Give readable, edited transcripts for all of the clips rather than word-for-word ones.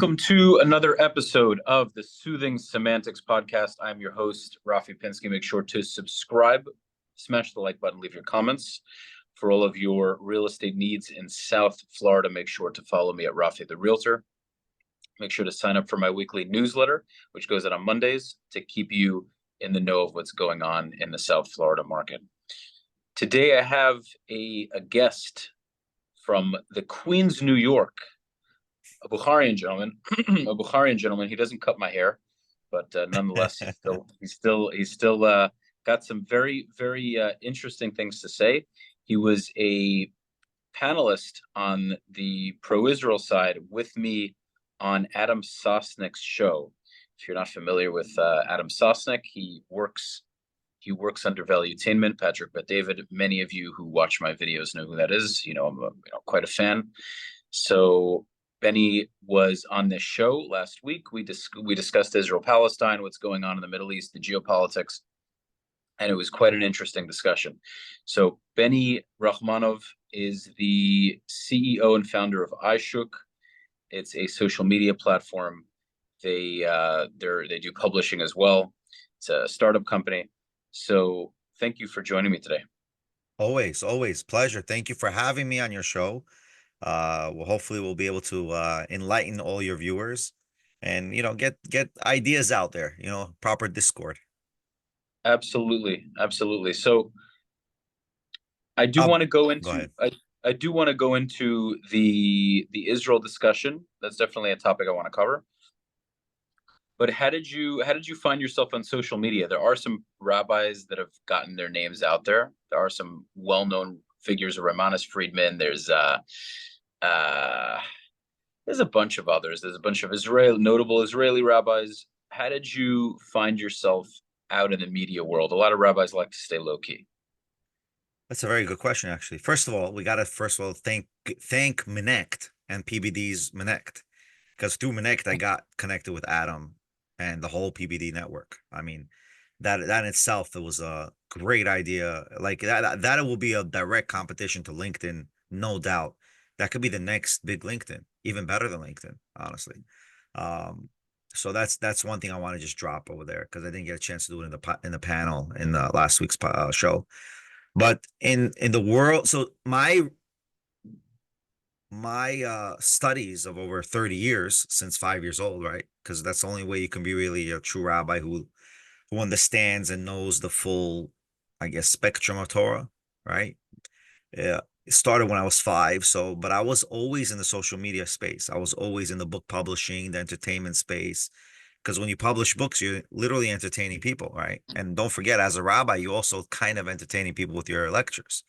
Welcome to another episode of the Soothing Semantics podcast. I'm your host, Rafi Pinsky. Make sure to subscribe, smash the like button, leave your comments. For all of your real estate needs in South Florida, make sure to follow me at Rafi the Realtor. Make sure to sign up for my weekly newsletter, which goes out on Mondays, to keep you in the know of what's going on in the South Florida market. Today, I have a guest from the Queens, New York, a Bukharian gentleman. He doesn't cut my hair, but nonetheless, he's still got some very interesting things to say. He was a panelist on the pro-Israel side with me on Adam Sosnick's show. If you're not familiar with Adam Sosnick, he works under Valuetainment, Patrick Bet-David. Many of you who watch my videos know who that is. I'm quite a fan. So Benny was on this show last week. We discussed Israel-Palestine, what's going on in the Middle East, the geopolitics, and it was quite an interesting discussion. So Benny Rachmanov is the CEO and founder of iShook. It's a social media platform. They do publishing as well. It's a startup company. So thank you for joining me today. Always pleasure. Thank you for having me on your show. Hopefully we'll be able to enlighten all your viewers and get ideas out there, proper discord. Absolutely. So I do want to go into I do want to go into the Israel discussion. That's definitely a topic I want to cover. But how did you find yourself on social media? There are some rabbis that have gotten their names out there. There are some well-known figures, Romanis Friedman. There's a bunch of others. There's a bunch of notable Israeli rabbis. How did you find yourself out in the media world? A lot of rabbis like to stay low-key. That's a very good question, actually. First of all, we got to thank Minect and PBD's Minect, because through Minect I got connected with Adam and the whole PBD network. I mean, that in itself, it was a great idea. Like that will be a direct competition to LinkedIn, no doubt. That could be the next big LinkedIn, even better than LinkedIn, honestly. So that's one thing I want to just drop over there, because I didn't get a chance to do it in the panel in the last week's show. But in the world, so my studies of over 30 years, since 5 years old, right? Because that's the only way you can be really a true rabbi who understands and knows the full, I guess, spectrum of Torah, right? Yeah. It started when I was 5. But I was always in the social media space. I was always in the book publishing, the entertainment space. Because when you publish books, you're literally entertaining people, right? And don't forget, as a rabbi, you also kind of entertaining people with your lectures.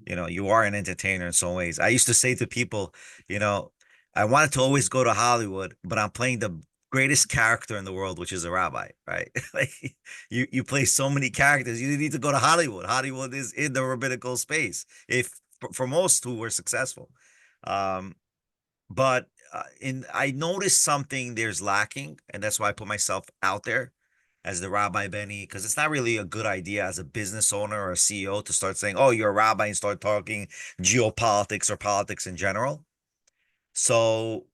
You are an entertainer in some ways. I used to say to people, I wanted to always go to Hollywood, but I'm playing the greatest character in the world, which is a rabbi, right? Like you play so many characters. You need to go to Hollywood. Hollywood is in the rabbinical space, if for most who were successful. But I noticed something there's lacking, and that's why I put myself out there as the Rabbi Beni, because it's not really a good idea as a business owner or a CEO to start saying, oh, you're a rabbi, and start talking geopolitics or politics in general. So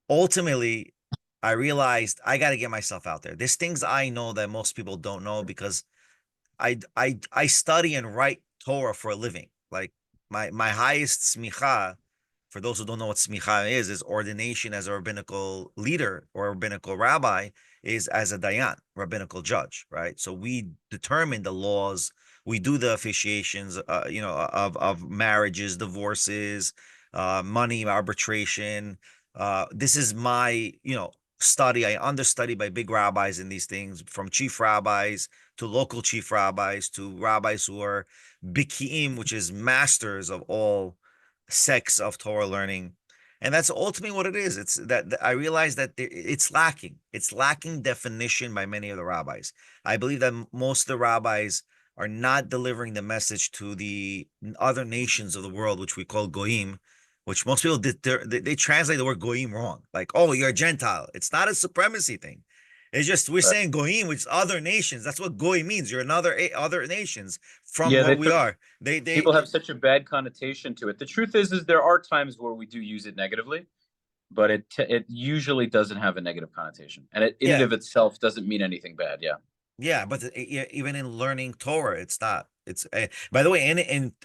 ultimately, I realized I got to get myself out there. There's things I know that most people don't know, because I study and write Torah for a living. Like my highest smicha, for those who don't know what smicha is ordination as a rabbinical leader or rabbinical rabbi, is as a dayan, rabbinical judge, right? So we determine the laws, we do the officiations, of marriages, divorces, money arbitration. This is my, study. I understudy by big rabbis in these things, from chief rabbis to local chief rabbis to rabbis who are bikiim, which is masters of all sects of Torah learning. And that's ultimately what it is. It's that I realize that it's lacking. It's lacking definition by many of the rabbis. I believe that most of the rabbis are not delivering the message to the other nations of the world, which we call goyim, which most people they translate the word goyim wrong. Like, oh, you're a Gentile. It's not a supremacy thing. It's just we're saying goyim, which is other nations. That's what goy means. You're other nations from what we are. People have such a bad connotation to it. The truth is there are times where we do use it negatively. but it usually doesn't have a negative connotation, and it in and Yeah, of itself doesn't mean anything bad. Yeah. yeah, but even in learning Torah, it's not. It's by the way,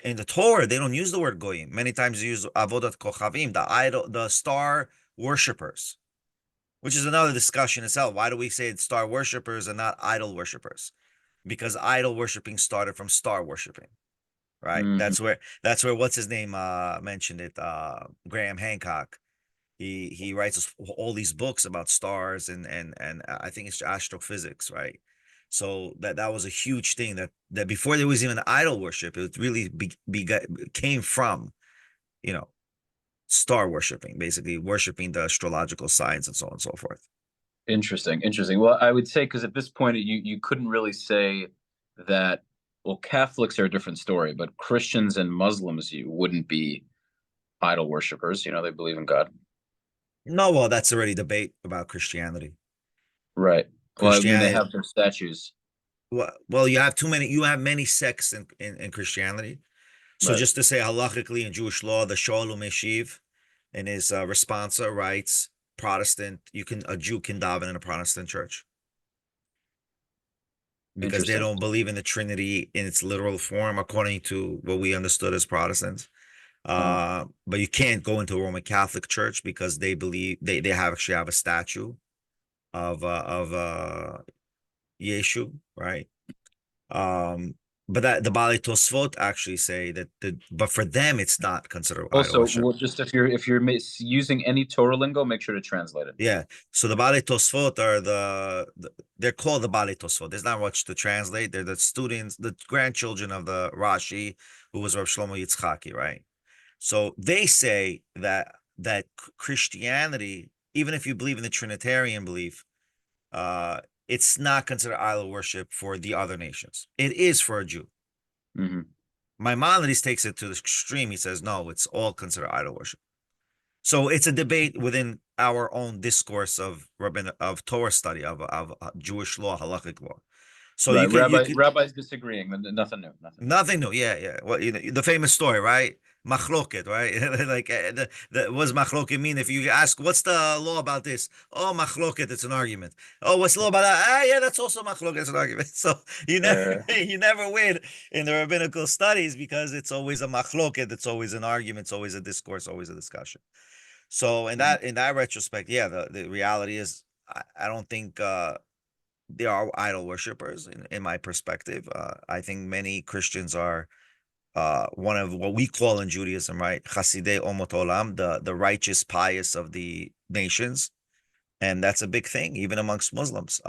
in the Torah, they don't use the word goyim. Many times they use avodat kochavim, the idol, the star worshippers, which is another discussion itself. Why do we say it's star worshippers and not idol worshippers? Because idol worshiping started from star worshiping, right? Hmm. That's where what's his name mentioned it. Graham Hancock. He writes all these books about stars and I think it's astrophysics, right? So that was a huge thing that before there was even idol worship, it really came from, you know, star worshiping, basically worshiping the astrological signs and so on and so forth. Interesting, interesting. Well, I would say because at this point you couldn't really say that. Well, Catholics are a different story, but Christians and Muslims you wouldn't be idol worshippers. You know, they believe in God. No, well, that's already debate about Christianity. Right. Well, I mean, they Christianity, have their statues. well, you have many sects in Christianity. So Right. just to say halachically in Jewish law, the Shoel Umeshiv in his responsa writes, Protestant, a Jew can daven in a Protestant church because they Interesting. don't believe in the Trinity in its literal form, according to what we understood as Protestants. Uh-huh. But you can't go into a Roman Catholic church because they believe they actually have a statue of Yeshu, right? Um, but that the Bali Tosfot actually say but for them it's not considered idol Also, worship. well, just if you're using any Torah lingo, make sure to translate it. Yeah. So the Bali Tosfot are they're called the Bali Tosfot. There's not much to translate. They're the students, the grandchildren of the Rashi, who was Rav Shlomo Yitzchaki, right? So they say that Christianity, even if you believe in the Trinitarian belief, uh, it's not considered idol worship for the other nations. It is for a Jew. Hmm. Maimonides takes it to the extreme. He says, no, it's all considered idol worship. So it's a debate within our own discourse of of Torah study of Jewish law, halakhic law. So Right. you Rabbi could rabbis disagreeing. Nothing new. Nothing new. nothing new. Yeah, yeah. Well, the famous story, right? Machloket, right? Like what does machloket mean? If you ask, what's the law about this? Oh, machloket, it's an argument. Oh, what's the law about that? Ah, yeah, that's also machloket, it's an argument. So you never Uh, you never win in the rabbinical studies because it's always a machloket, it's always an argument, it's always a discourse, always a discussion. So in that retrospect, yeah, the reality is I don't think they are idol worshippers in my perspective. I think many Christians are one of what we call in Judaism, right? Chasidei Omot Olam, the righteous, pious of the nations. And that's a big thing, even amongst Muslims.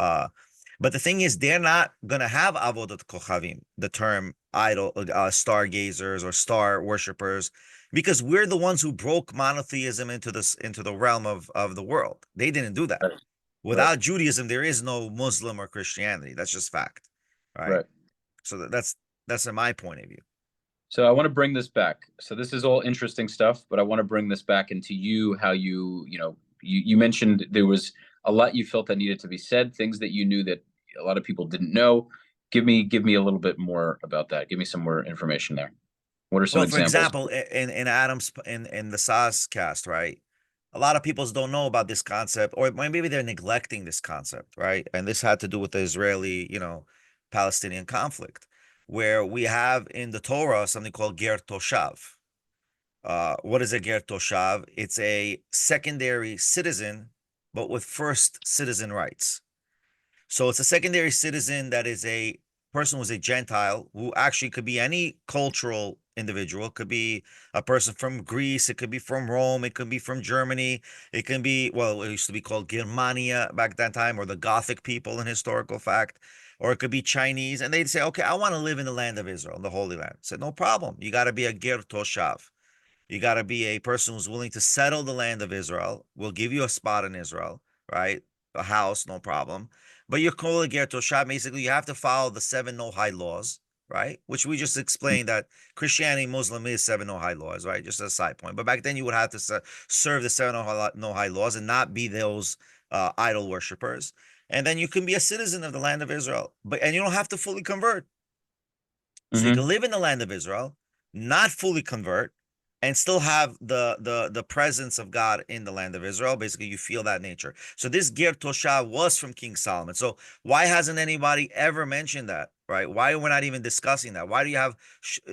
But the thing is, they're not going to have avodat kochavim, the term idol, stargazers or star worshippers, because we're the ones who broke monotheism into the realm of the world. They didn't do that. right. Right. Without Judaism, there is no Muslim or Christianity. That's just fact, right? Right. So that's in my point of view. So I want to bring this back. So this is all interesting stuff, but I want to bring this back into you, how you mentioned there was a lot you felt that needed to be said, things that you knew that a lot of people didn't know. Give me a little bit more about that. Give me some more information there. What are some Well, for examples? example, in Adam's in the SAS cast, right? A lot of people don't know about this concept, or maybe they're neglecting this concept, right? And this had to do with the Israeli, Palestinian conflict, where we have in the Torah something called Ger Toshav. What is a Ger Toshav? It's a secondary citizen, but with first citizen rights. So it's a secondary citizen that is a person who's a Gentile who actually could be any cultural individual. It could be a person from Greece. It could be from Rome. It could be from Germany. It can be, well, it used to be called Germania back that time, or the Gothic people in historical fact. Or it could be Chinese. And they'd say, okay, I want to live in the land of Israel, the Holy Land. I said, no problem. You got to be a Ger Toshav. You got to be a person who's willing to settle the land of Israel. We'll give you a spot in Israel, right? A house, no problem. But you're called a ger toshav. Basically, you have to follow the 7 Nohai laws, right? Which we just explained that Christianity, Muslim is 7 Nohai laws, right? Just a side point. But back then, you would have to serve the 7 Nohai laws and not be those idol worshippers. And then you can be a citizen of the land of Israel, and you don't have to fully convert. So you Mm-hmm. can live in the land of Israel, not fully convert, and still have the presence of God in the land of Israel. Basically, you feel that nature. So this Ger Toshav was from King Solomon. So why hasn't anybody ever mentioned that? Right? Why we're not even discussing that? Why do you have?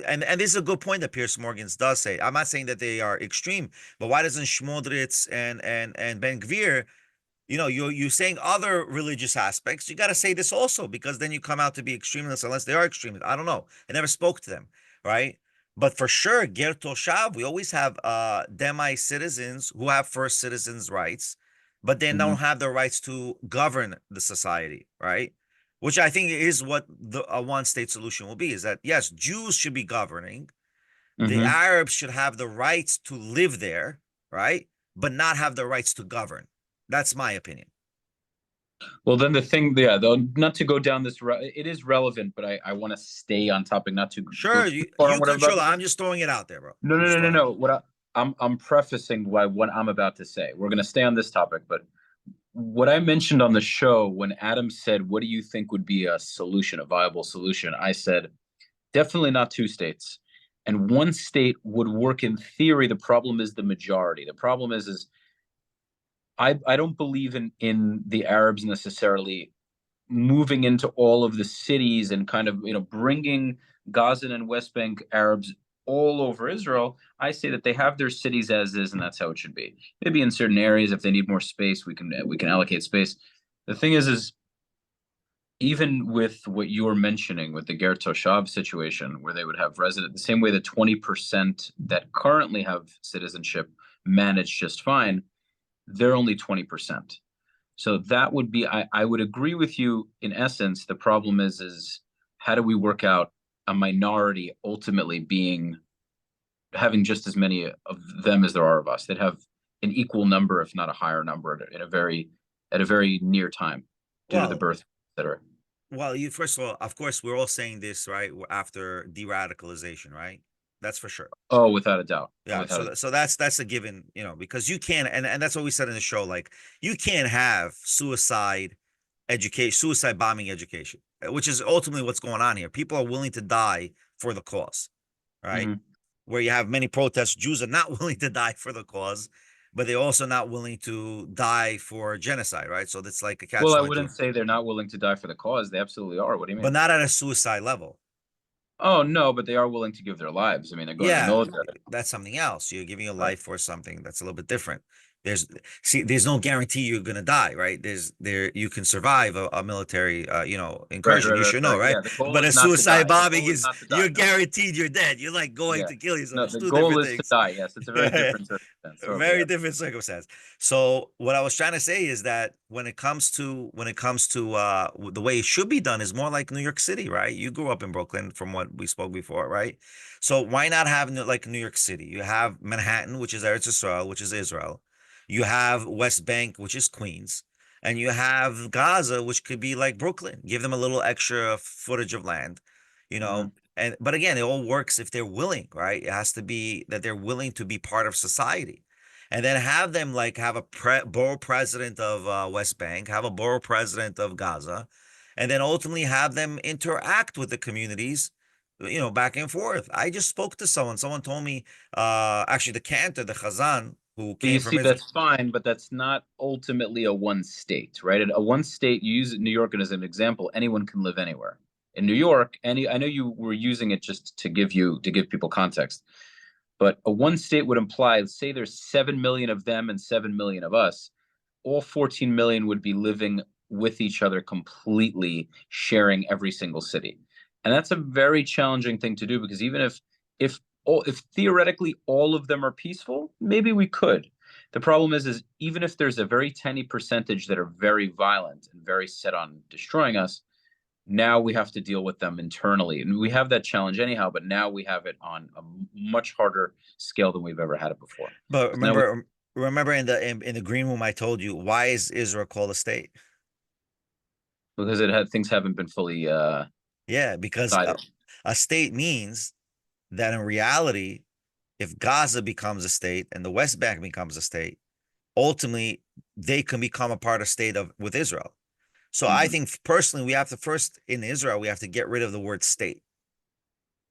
And this is a good point that Pierce Morgan's does say. I'm not saying that they are extreme, but why doesn't Shmodritz and Ben Gvir, you're saying other religious aspects, you got to say this also, because then you come out to be extremists unless they are extremists. I don't know. I never spoke to them, right? But for sure, Ger Toshav, we always have demi citizens who have first citizens' rights, but they Hmm. don't have the rights to govern the society, right? Which I think is what a one-state solution will be, is that yes, Jews should be governing, the Hmm. Arabs should have the rights to live there, right? But not have the rights to govern. That's my opinion. Well, then the thing, yeah, though, not to go down this, it is relevant, but I want to stay on topic, not to go Sure, too you far on you what I'm about control it. to say. I'm just throwing it out there, bro. No, I'm no, just no, no, throwing it. no. I'm prefacing what I'm about to say. We're going to stay on this topic, but what I mentioned on the show when Adam said, "What do you think would be a solution, a viable solution?" I said, definitely not two states, and one state would work in theory. The problem is the majority. The problem is I don't believe in the Arabs necessarily moving into all of the cities and kind of bringing Gaza and West Bank Arabs all over Israel. I say that they have their cities as is, and that's how it should be. Maybe in certain areas, if they need more space, we can allocate space. The thing is even with what you were mentioning with the Ger Toshav situation, where they would have resident the same way the 20% that currently have citizenship manage just fine, they're only 20%. So that would be, I would agree with you in essence. The problem is how do we work out a minority ultimately having just as many of them as there are of us? They'd have an equal number, if not a higher number, at a very near time due to the Well, birth, etc. you first of all, of course, we're all saying this, right? After de-radicalization, right? That's for sure. Oh, without a doubt, Yeah, without so a so that's a given, because you can't, and that's what we said in the show, like you can't have suicide bombing education, which is ultimately what's going on here. People are willing to die for the cause, right? Mhm. Where you have many protests, Jews are not willing to die for the cause, but they're also not willing to die for genocide, right? So that's like a catch Well, I 22, wouldn't say they're not willing to die for the cause. They absolutely are. What do you but mean? not at a suicide level. Oh no, but they are willing to give their lives. I mean, they're going to the Yeah, military. that's something else. You're giving your Right. life for something that's a little bit different. There's there's no guarantee you're gonna die, right? You can survive a military Right, incursion. right, You right, should know, right. right? Yeah, the goal But is a not to suicide die. The bombing goal is is not to you're die. No. guaranteed you're dead. You're like going Yeah. to kill yourself. No, It's the two goal different is to things. die. Yes, it's a very different circumstance. Totally. Very Yes. different circumstance. So what I was trying to say is that when it comes to the way it should be done is more like New York City, right? You grew up in Brooklyn from what we spoke before, right? So why not have like New York City? You have Manhattan, which is Eretz Israel, which is Israel. You have West Bank, which is Queens, and you have Gaza, which could be like Brooklyn. Give them a little extra footage of land, you Hmm. know. But again, it all works if they're willing, right? It has to be that they're willing to be part of society. And then have them like have a borough president of West Bank, have a borough president of Gaza, and then ultimately have them interact with the communities, back and forth. I just spoke to someone. Someone told me, actually, the cantor, the Chazan, who But you came from see, Israel. that's fine, but that's not ultimately a one state, right? A one state, you use New York as an example, anyone can live anywhere. In New York, I know you were using it just to give people context, but a one state would imply, say there's 7 million of them and 7 million of us, all 14 million would be living with each other completely, sharing every single city. And that's a very challenging thing to do because even if theoretically all of them are peaceful, maybe we could. The problem is even if there's a very tiny percentage that are very violent and very set on destroying us, now we have to deal with them internally. And we have that challenge anyhow, but now we have it on a much harder scale than we've ever had it before. But Now we remember in the green room, I told you, why is Israel called a state? because things haven't been fully Yeah, because decided. a state means that in reality, if Gaza becomes a state and the West Bank becomes a state, ultimately they can become a part of state of with Israel. So I Mhm. think personally, we have to first in Israel, we have to get rid of the word state.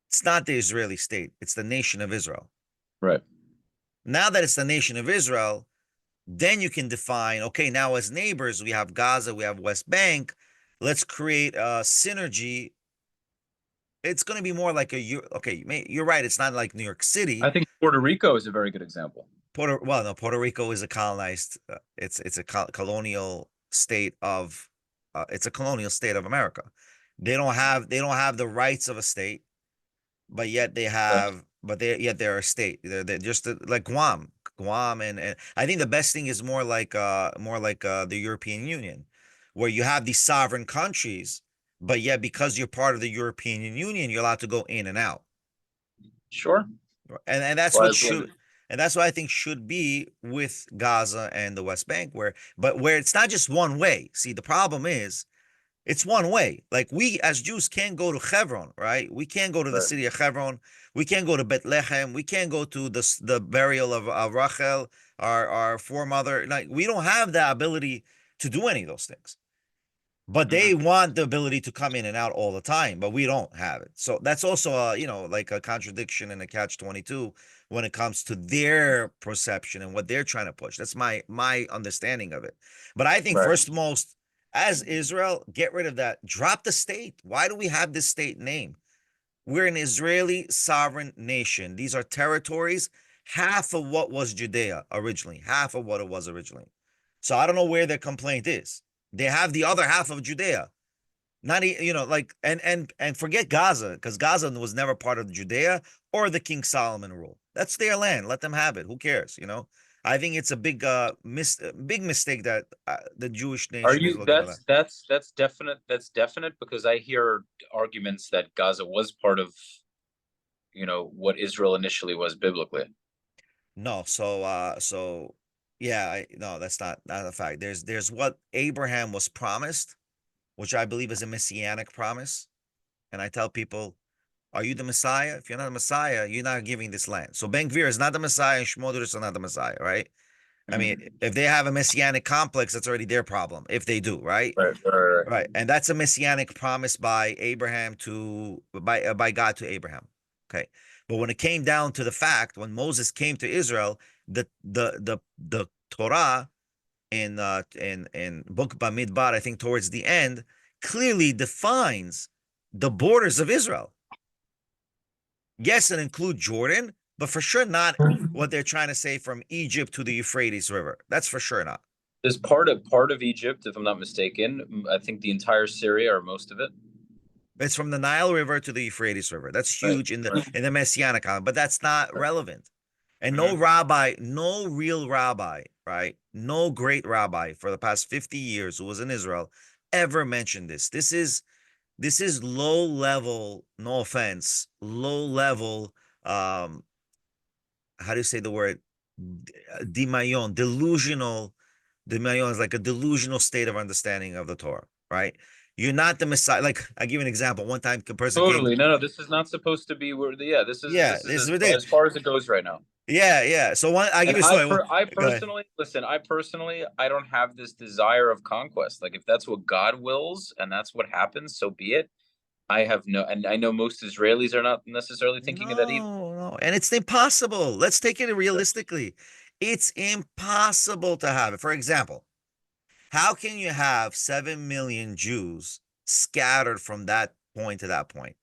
It's not the Israeli state, it's the nation of Israel. Right. Now that it's the nation of Israel, then you can define, okay, now as neighbors, we have Gaza, we have West Bank. Let's create a synergy. It's going to be more like okay, you're right. It's not like New York City. I think Puerto Rico is a very good example. Puerto Rico is a colonized, it's a colonial state of, it's a colonial state of America. They don't have the rights of a state, but yet they Right. have, yet they're a state. They're just like Guam, and I think the best thing is more like the European Union, where you have these sovereign countries, but yet because you're part of the European Union, you're allowed to go in and out. Sure. And that's Well, what should, and that's what I think should be with Gaza and the West Bank, where it's not just one way. See, the problem is it's one way. Like, we as Jews can't go to Hebron, right? We can't go to the right. city of Hebron. We can't go to Bethlehem. We can't go to the burial of Rachel, our foremother. Like, we don't have the ability to do any of those things. But they want the ability to come in and out all the time, but we don't have it. So that's also like a contradiction and a catch-22 when it comes to their perception and what they're trying to push. That's my understanding of it. But I think Right. first and most, as Israel, get rid of that. Drop the state. Why do we have this state name? We're an Israeli sovereign nation. These are territories, half of what was Judea originally, half of what it was originally. So I don't know where their complaint is. They have the other half of Judea. Not, like, and forget Gaza, because Gaza was never part of Judea or the King Solomon rule. That's their land. Let them have it. Who cares? I think it's a big big mistake that the Jewish Are nation is you looking for that. that's definite, because I hear arguments that Gaza was part of, what Israel initially was biblically. No, so yeah, no, that's not a fact. There's what Abraham was promised, which I believe is a messianic promise. And I tell people, are you the Messiah? If you're not the Messiah, you're not giving this land. So Ben Gvir is not the Messiah, and Shmodrus is not the Messiah, right? I mean, if they have a messianic complex, that's already their problem. If they do, right? Right, right. Right. And that's a messianic promise by God to Abraham. Okay. But when it came down to the fact, when Moses came to Israel, the Torah in Book Bamidbar, I think towards the end, clearly defines the borders of Israel. Yes, it includes Jordan, but for sure not what they're trying to say from Egypt to the Euphrates River. That's for sure not. There's part of Egypt, if I'm not mistaken. I think the entire Syria or most of it. It's from the Nile River to the Euphrates River. That's huge Right. in the Messianic calendar, but that's not relevant. And no real rabbi, right? No great rabbi for the past 50 years who was in Israel ever mentioned this. This is low level, no offense, low level, how do you say the word? Demayon, delusional. Demayon is like a delusional state of understanding of the Torah, right? You're not the Messiah. Like, I give you an example. One time a person came. Totally. No, this is not supposed to be where this is ridiculous. as far as it goes right now. Yeah. So I give you a story. I personally, listen, I don't have this desire of conquest. Like, if that's what God wills and that's what happens, so be it. And I know most Israelis are not necessarily thinking of that either. No. And it's impossible. Let's take it realistically. It's impossible to have it. For example, how can you have 7 million Jews scattered from that point to that point?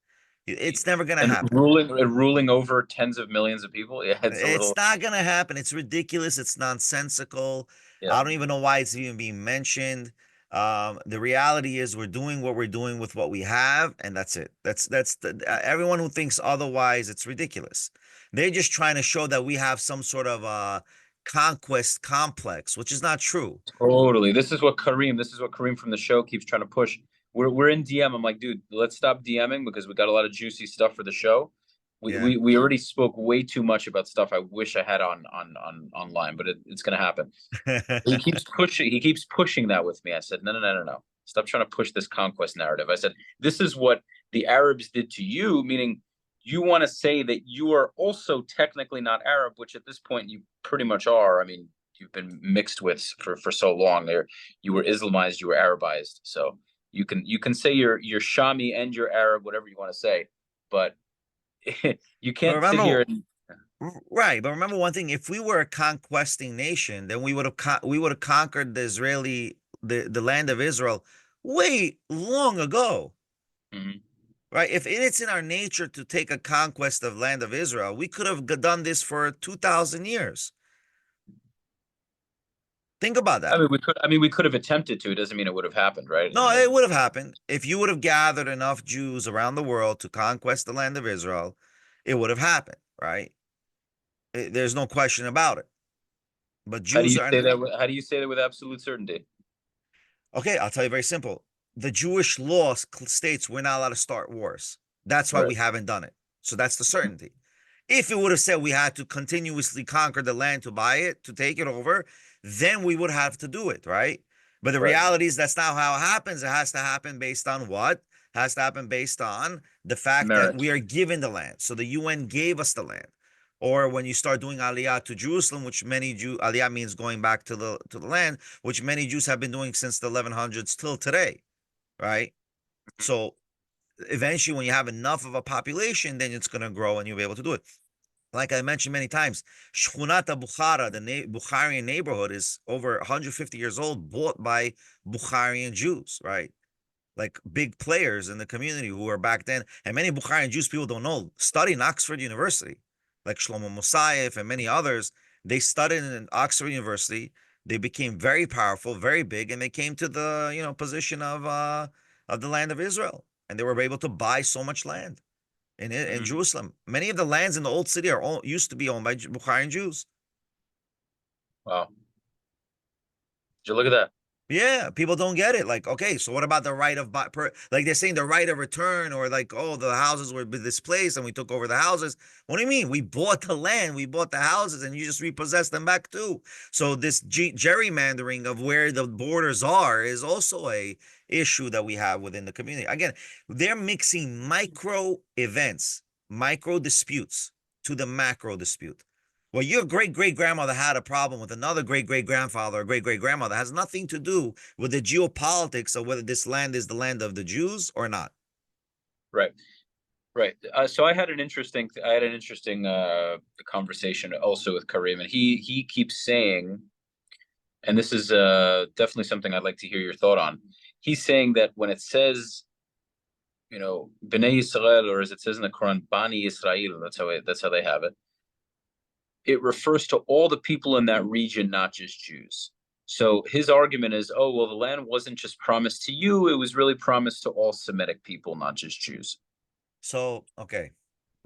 It's never going to happen. Ruling over tens of millions of people. Yeah, it's not going to happen. It's ridiculous. It's nonsensical. Yeah. I don't even know why it's even being mentioned. The reality is we're doing what we're doing with what we have, and that's it. That's everyone who thinks otherwise, it's ridiculous. They're just trying to show that we have some sort of conquest complex, which is not true. Totally. This is what Kareem from the show keeps trying to push. We're in DM. I'm like, dude, let's stop DMing because we got a lot of juicy stuff for the show. We already spoke way too much about stuff I wish I had on online, but it's gonna happen. He keeps pushing that with me. I said, no. Stop trying to push this conquest narrative. I said, this is what the Arabs did to you, meaning you want to say that you are also technically not Arab, which at this point you pretty much are. I mean, you've been mixed with for so long. There, you were Islamized, you were Arabized. So you can say you're Shami and you're Arab, whatever you want to say, but you can't sit here. Right, but remember one thing: if we were a conquesting nation, then we would have conquered the land of Israel way long ago, Mhm. right? If it's in our nature to take a conquest of land of Israel, we could have done this for 2,000 years. Think about I that. mean, we could. I mean, we could have attempted to. It doesn't mean it would have happened, right? No, it would have happened if you would have gathered enough Jews around the world to conquest the land of Israel. It would have happened, right? There's no question about it. But How do Jews you are say that? How do you say that with absolute certainty? okay. I'll tell you very simple. The Jewish law states we're not allowed to start wars. That's why Right. we haven't done it. So that's the certainty. If it would have said we had to continuously conquer the land to buy it, to take it over, then we would have to do it, right? But the Right. reality is that's not how it happens. It has to happen based on what? It has to happen based on the fact that Merit. we are given the land. So the UN gave us the land. Or when you start doing aliyah to Jerusalem, which many Jews, aliyah means going back to the land, which many Jews have been doing since the 1100s till today, right? So eventually, when you have enough of a population, then it's going to grow and you'll be able to do it. Like I mentioned many times, Shchunata Bukhara, the Bukharian neighborhood, is over 150 years old, bought by Bukharian Jews, right? Like big players in the community who were back then. And many Bukharian Jews, people don't know, study in Oxford University, like Shlomo Mosaiv and many others. They studied in Oxford University. They became very powerful, very big, and they came to the position of the land of Israel. And they were able to buy so much land in Mhm. Jerusalem. Many of the lands in the old city used to be owned by Bukharian Jews. Wow. Did you look at that? Yeah, people don't get it. Like, okay, so what about the right of like they're saying the right of return, or like, oh, the houses were displaced and we took over the houses. What do you mean? We bought the land, we bought the houses, and you just repossessed them back too. So this gerrymandering of where the borders are is also a issue that we have within the community. Again, they're mixing micro events, micro disputes to the macro dispute. Well, your great great grandmother had a problem with another great great grandfather or great great grandmother has nothing to do with the geopolitics of whether this land is the land of the Jews or not. Right. Right. So I had an interesting conversation also with Kareem, and he keeps saying, and this is definitely something I'd like to hear your thought on. He's saying that when it says, Bnei Israel, or as it says in the Quran, Bani Israel, that's how they have it. It refers to all the people in that region, not just Jews. So his argument is, oh well, the land wasn't just promised to you; it was really promised to all Semitic people, not just Jews. So, okay,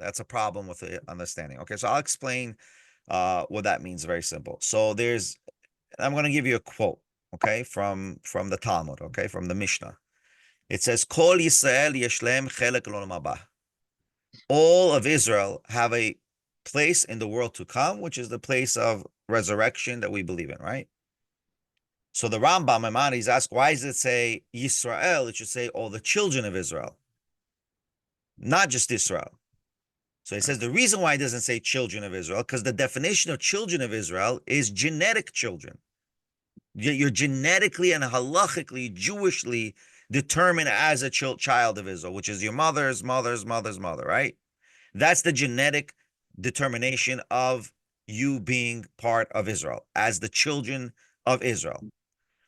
that's a problem with the understanding. Okay, so I'll explain what that means. Very simple. So I'm going to give you a quote, okay, from the Talmud, okay, from the Mishnah. It says, "Kol Yisrael yeshlem chelek l'olam haba." All of Israel have a place in the world to come, which is the place of resurrection that we believe in, right? So the Rambam Maimonides ask, why does it say Yisrael? It should say all the children of Israel, not just Israel. So he says the reason why it doesn't say children of Israel, because the definition of children of Israel is genetic children. You're genetically and halachically, Jewishly determined as a child of Israel, which is your mother's mother's mother, right? That's the genetic determination of you being part of Israel as the children of Israel.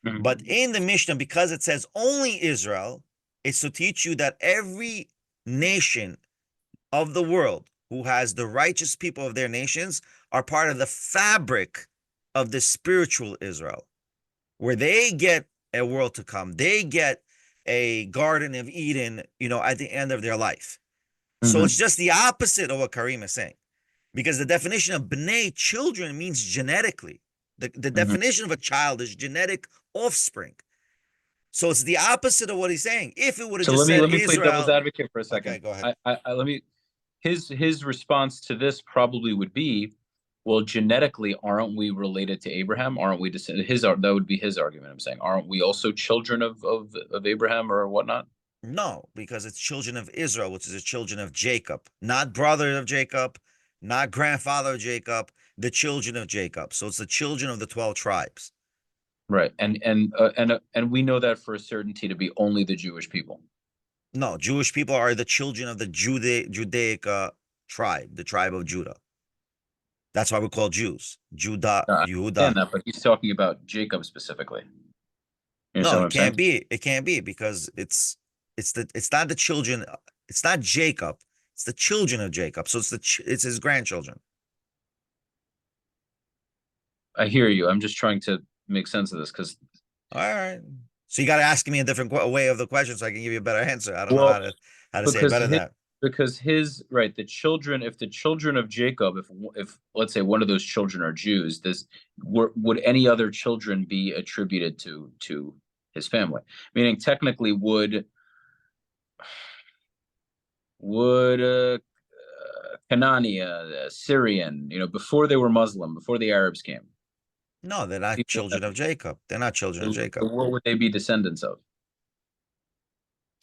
But Mhm. in the Mishnah, because it says only Israel, it's to teach you that every nation of the world who has the righteous people of their nations are part of the fabric of the spiritual Israel, where they get a world to come. They get a Garden of Eden, at the end of their life. So it's Mhm. just the opposite of what Karim is saying, because the definition of bnei, children, means genetically. The Mhm. definition of a child is genetic offspring. So it's the opposite of what he's saying. If it would have So just let me said let me play devil's Israel, advocate for a okay, second. go ahead. Let me his response to this probably would be, well, genetically, aren't we related to Abraham? Aren't we that would be his argument. I'm saying, aren't we also children of Abraham or whatnot? No, because it's children of Israel, which is the children of Jacob, not brother of Jacob, not grandfather of Jacob, the children of Jacob. So it's the children of the 12 tribes. Right. And we know that for a certainty to be only the Jewish people. No, Jewish people are the children of the Judaic tribe, the tribe of Judah. That's why we call Jews. Judah, I Yehuda. understand that, but he's talking about Jacob specifically. You No, understand what it I'm saying? can't be. It can't be because it's not the children. It's not Jacob. It's the children of Jacob. So it's his grandchildren. I hear you. I'm just trying to make sense of this because, All right. So you got to ask me a different way of the question so I can give you a better answer. I don't know well, how to say it because better than his that. because his right, the children, if the children of Jacob, if let's say one of those children are Jews, would any other children be attributed to his family? Meaning, technically, would Kanani, Syrian, before they were Muslim, before the Arabs came, No, they're not people children of Jacob. They're not children of Jacob. what would they be descendants of?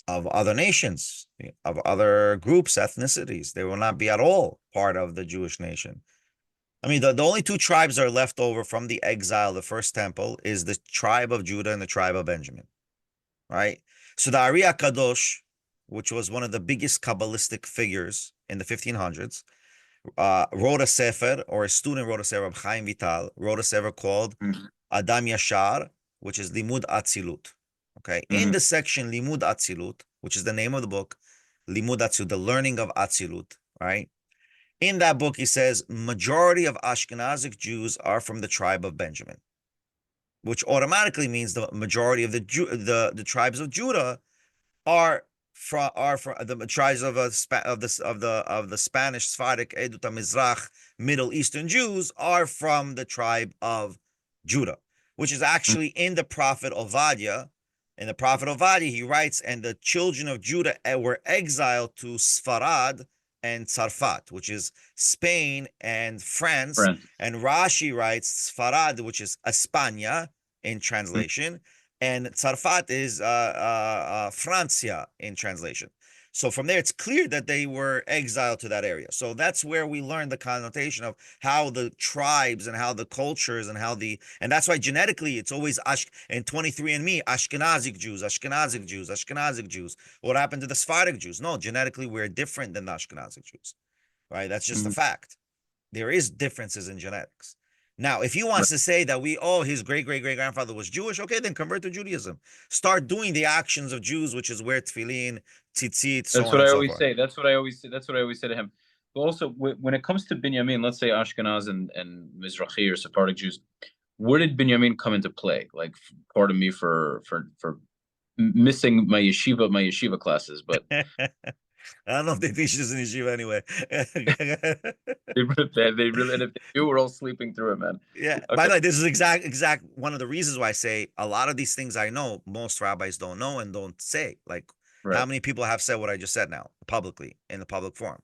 Of other nations, of other groups, ethnicities. They will not be at all part of the Jewish nation. I mean, the only two tribes that are left over from the exile, the first temple, is the tribe of Judah and the tribe of Benjamin, right? So the Ari Kadosh, which was one of the biggest Kabbalistic figures in the 1500s, wrote a sefer, or a student wrote a sefer, Reb Chaim Vital, wrote a sefer called Adam Yashar, which is Limud Atzilut. Okay. In Mm-hmm. the section Limud Atzilut, which is the name of the book, Limud Atzilut, the learning of Atzilut, right? In that book, he says majority of Ashkenazic Jews are from the tribe of Benjamin, which automatically means the majority of the tribes of Judah are from the tribes of the Spanish Sephardic Edut Mizrach Middle Eastern Jews are from the tribe of Judah, which is actually in the prophet Ovadia. In the prophet Ovadia, he writes, and the children of Judah were exiled to Sfarad and Tzarfat, which is Spain and France. Friends. And Rashi writes Sfarad, which is España in translation, and Tzarfat is Francia in translation. So from there, it's clear that they were exiled to that area. So that's where we learn the connotation of how the tribes and how the cultures and and that's why genetically it's always and 23andMe, Ashkenazic Jews, Ashkenazic Jews, Ashkenazic Jews. What happened to the Sephardic Jews? No, genetically we're different than the Ashkenazic Jews, right? That's just a fact. There is differences in genetics. Now, if he wants to say that his great great great grandfather was Jewish, okay, then convert to Judaism. Start doing the actions of Jews, which is wear tefillin, tzitzit, so That's on what and I so always forth. say. That's what I always say. That's what I always say to him. But also, when it comes to Binyamin, let's say Ashkenaz and Mizrahi or Sephardic Jews, where did Binyamin come into play? Like, pardon me for missing my yeshiva classes, but I don't know if they teach this in yeshiva anyway. they really, and if they do, we're all sleeping through it, man. Yeah. By Okay, the way, this is exact one of the reasons why I say a lot of these things I know, most rabbis don't know and don't say. Like, how right. many people have said what I just said now publicly in the public forum?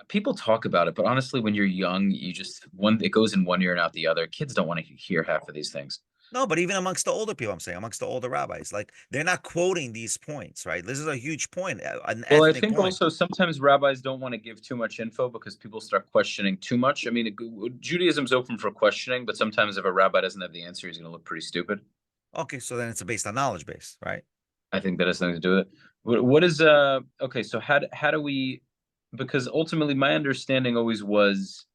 People talk about it, but honestly, when you're young, it goes in one ear and out the other. Kids don't want to hear half of these things. No, but even amongst the older people, I'm saying amongst the older rabbis, like they're not quoting these points, right? This is a huge point, an Well, I ethnic think point. also sometimes rabbis don't want to give too much info because people start questioning too much. I mean, Judaism's open for questioning, but sometimes if a rabbi doesn't have the answer, he's going to look pretty stupid. Okay, so then it's based on knowledge base, right? I think that has something to do with it. What is okay? So how do we? Because ultimately, my understanding always was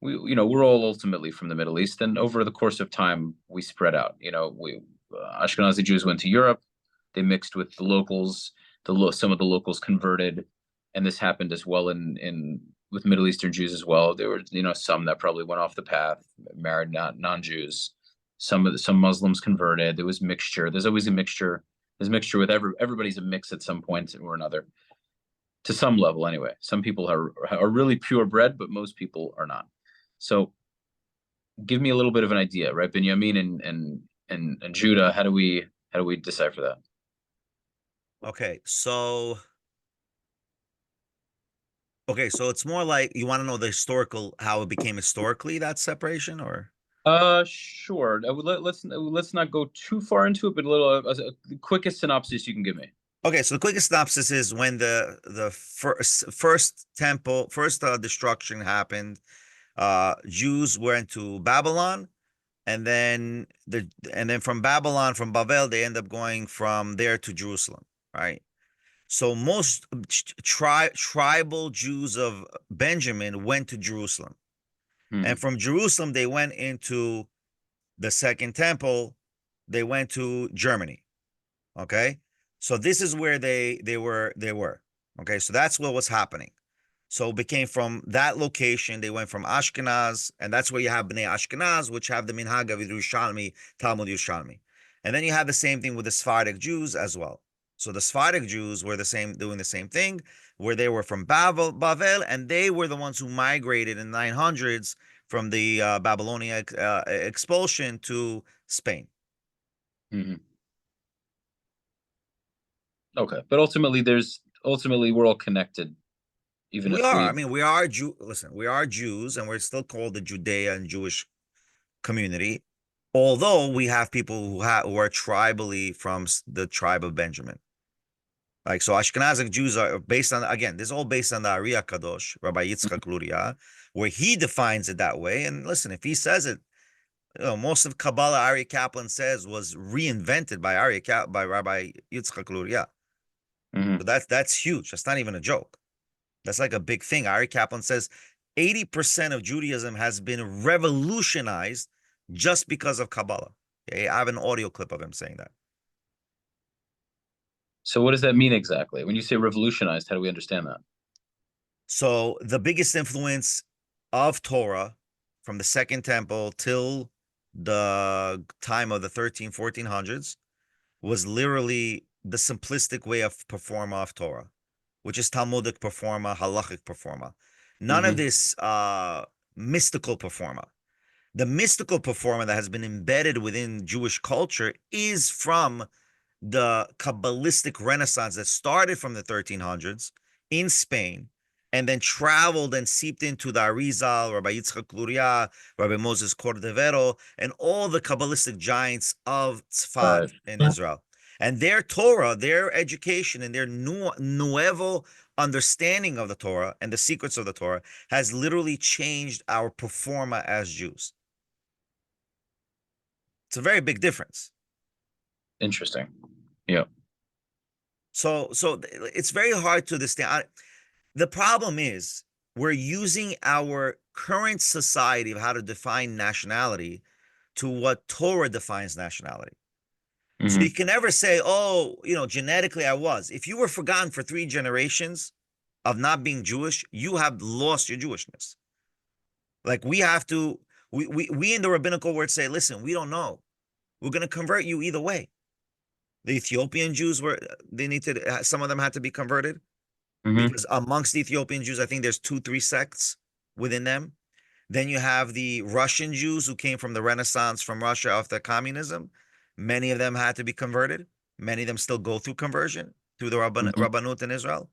we're all ultimately from the Middle East, and over the course of time, we spread out. We Ashkenazi Jews went to Europe, they mixed with the locals. Some of the locals converted, and this happened as well in with Middle Eastern Jews as well. There were some that probably went off the path, married non-Jews. Some Muslims converted. There was mixture. There's always a mixture. There's mixture with everybody's a mix at some point or another, to some level anyway. Some people are really purebred, but most people are not. So give me a little bit of an idea, right? Binyamin and Judah, how do we decipher that? Okay, so it's more like you want to know the historical how it became historically that separation, or Sure. Let's not go too far into it, but the quickest synopsis you can give me. okay, so the quickest synopsis is when the first temple, first destruction happened. Jews went to Babylon, and then from Babylon, from Babel, they end up going from there to Jerusalem, right? So most tribal Jews of Benjamin went to Jerusalem. And from Jerusalem, they went into the Second Temple. They went to Germany. Okay. So this is where they were. Okay. So that's what was happening. So it became from that location, they went from Ashkenaz, and that's where you have Bnei Ashkenaz, which have the Minhag of Yerushalmi, Talmud Yerushalmi. And then you have the same thing with the Sephardic Jews as well. So the Sephardic Jews were the same, doing the same thing, where they were from Bavel, and they were the ones who migrated in the 900s from the Babylonian expulsion to Spain. Okay, but ultimately we're all connected. Even We if are. we I mean, we are Listen, we are Jews, and we're still called the Judea and Jewish community, although we have people who are tribally from the tribe of Benjamin. Like, so Ashkenazic Jews are based on, again, this is all based on the Ari Kadosh, Rabbi Yitzchak Luria, where he defines it that way. And listen, if he says it, most of Kabbalah, Ari Kaplan says, was reinvented by by Rabbi Yitzchak Luria. So that's huge. That's not even a joke. That's like a big thing. Ari Kaplan says 80% of Judaism has been revolutionized just because of Kabbalah. Okay? I have an audio clip of him saying that. So what does that mean exactly? When you say revolutionized, how do we understand that? So the biggest influence of Torah from the Second Temple till the time of the 1400s was literally the simplistic way of performa of Torah, which is Talmudic performa, halachic performa. None of this mystical performa. The mystical performa that has been embedded within Jewish culture is from the Kabbalistic Renaissance that started from the 1300s in Spain and then traveled and seeped into the Arizal, Rabbi Yitzchak Luria, Rabbi Moses Cordovero, and all the Kabbalistic giants of Tzfat in Israel. And their Torah, their education, and their nuevo understanding of the Torah and the secrets of the Torah has literally changed our performa as Jews. It's a very big difference. Interesting. Yeah. So it's very hard to understand. The problem is we're using our current society of how to define nationality to what Torah defines nationality. So you can never say, oh, genetically I was. If you were forgotten for 3 generations of not being Jewish, you have lost your Jewishness. Like we have to, we in the rabbinical word say, listen, we don't know. We're going to convert you either way. The Ethiopian Jews some of them had to be converted because amongst the Ethiopian Jews, I think there's 2-3 sects within them. Then you have the Russian Jews who came from the Renaissance from Russia after communism. Many of them had to be converted. Many of them still go through conversion through the Rabbanut in Israel,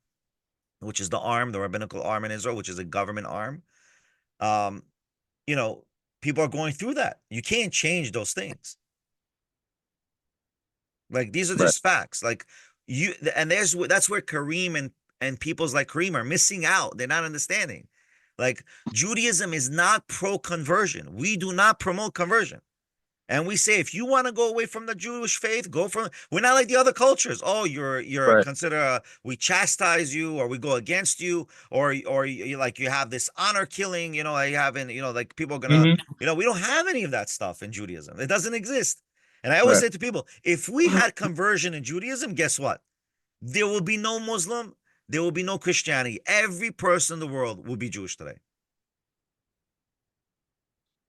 which is the rabbinical arm in Israel, which is a government arm. People are going through that. You can't change those things. Like these are just facts. Like that's where Kareem and peoples like Kareem are missing out. They're not understanding. Like Judaism is not pro-conversion. We do not promote conversion. And we say, if you want to go away from the Jewish faith, we're not like the other cultures. Oh, you're consider, we chastise you, or we go against you, or you like, you have this honor killing, you haven't, like people are going to, we don't have any of that stuff in Judaism. It doesn't exist. And I always say to people, if we had conversion in Judaism, guess what? There will be no Muslim. There will be no Christianity. Every person in the world will be Jewish today.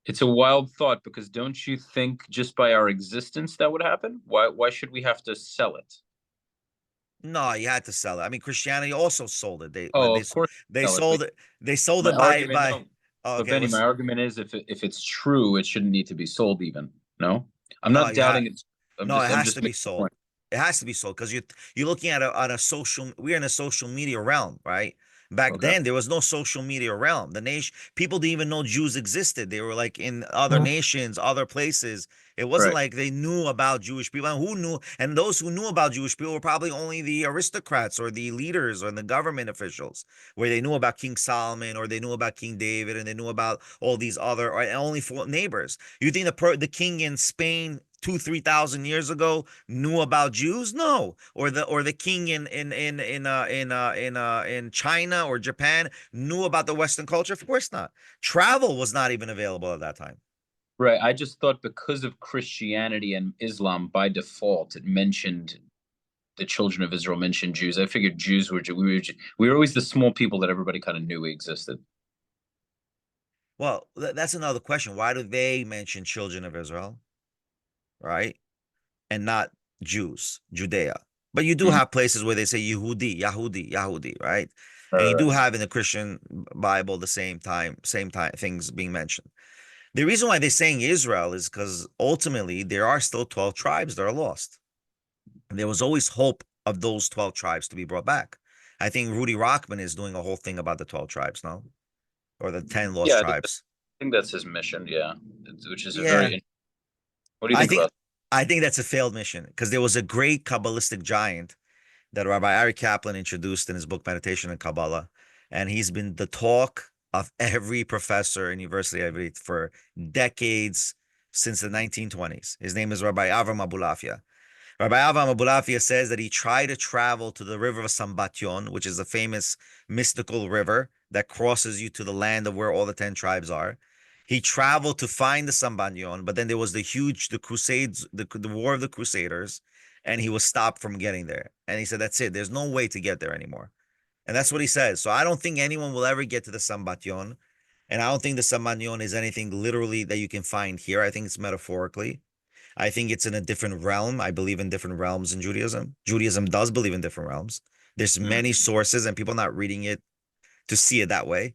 It's a wild thought, because don't you think just by our existence that would happen? Why should we have to sell it? No, you had to sell it. I mean, Christianity also sold it. Of course they sold it. They sold it by. Oh, okay, Benny, my argument is if it's true, it shouldn't need to be sold. Even no, I'm not doubting it. It has to be sold. It has to be sold because you're looking at a social. We're in a social media realm, right? Back then, there was no social media realm. People didn't even know Jews existed. They were like in other nations, other places. It wasn't like they knew about Jewish people. And who knew? And those who knew about Jewish people were probably only the aristocrats or the leaders or the government officials, where they knew about King Solomon or they knew about King David and they knew about all these other, or only 4 neighbors. You think the king in Spain 3,000 years ago knew about Jews? No. Or the king in China or Japan knew about the Western culture? Of course not. Travel was not even available at that time. Right. I just thought because of Christianity and Islam, by default, it mentioned the children of Israel, mentioned Jews. I figured Jews were we were always the small people that everybody kind of knew existed. Well, that's another question. Why do they mention children of Israel, right? And not Jews, Judea? But you do Mhm. have places where they say Yehudi, Yahudi, Yahudi, right? And you Right. do have in the Christian Bible the same time things being mentioned. The reason why they're saying Israel is because ultimately there are still 12 tribes that are lost. And there was always hope of those 12 tribes to be brought back. I think Rudy Rockman is doing a whole thing about the 12 tribes now, or the 10 lost Yeah, tribes. I think that's his mission. Yeah, which is a Yeah, very. What do you I think think about? I think that's a failed mission because there was a great Kabbalistic giant that Rabbi Ari Kaplan introduced in his book Meditation and Kabbalah, and he's been the talk of every professor in university for decades since the 1920s. His name is Rabbi Avram Abulafia. Rabbi Avram Abulafia says that he tried to travel to the river of Sambatyon, which is a famous mystical river that crosses you to the land of where all the 10 tribes are. He traveled to find the Sambatyon, but then there was the Crusades, the War of the Crusaders, and he was stopped from getting there. And he said, that's it. There's no way to get there anymore. And that's what he says. So I don't think anyone will ever get to the Sambatyon. And I don't think the Sambatyon is anything literally that you can find here. I think it's metaphorically. I think it's in a different realm. I believe in different realms in Judaism. Judaism does believe in different realms. There's Mm. many sources and people not reading it to see it that way.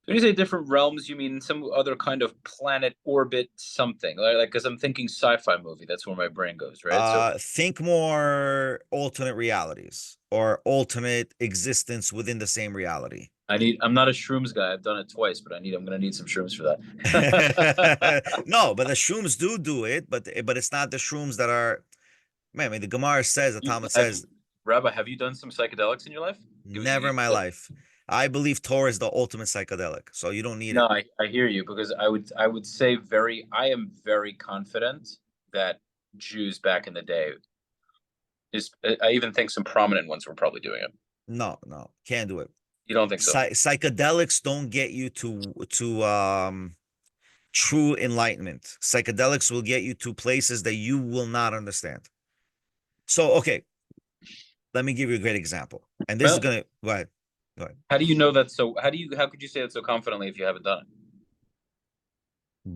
When you say different realms, you mean some other kind of planet orbit something, like because I'm thinking sci-fi movie. That's where my brain goes, right? So Think more alternate realities or alternate existence within the same reality. I'm not a shrooms guy. I've done it twice, but I'm gonna need some shrooms for that. No, but the shrooms do it, but it's not the shrooms that are. Man, I mean, the Gemara says, the Talmud Have says, Rabbi, have you done some psychedelics in your life? never in my life. I believe Torah is the ultimate psychedelic, so you don't need No, it. I hear you because I would say I am very confident that Jews back in the day is I even think some prominent ones were probably doing it. No, can't do it. You don't think so? Psychedelics don't get you to true enlightenment. Psychedelics will get you to places that you will not understand. So, okay, let me give you a great example. And this is Well, gonna go ahead. Go ahead. how do you know that? So how could you say that so confidently if you haven't done it?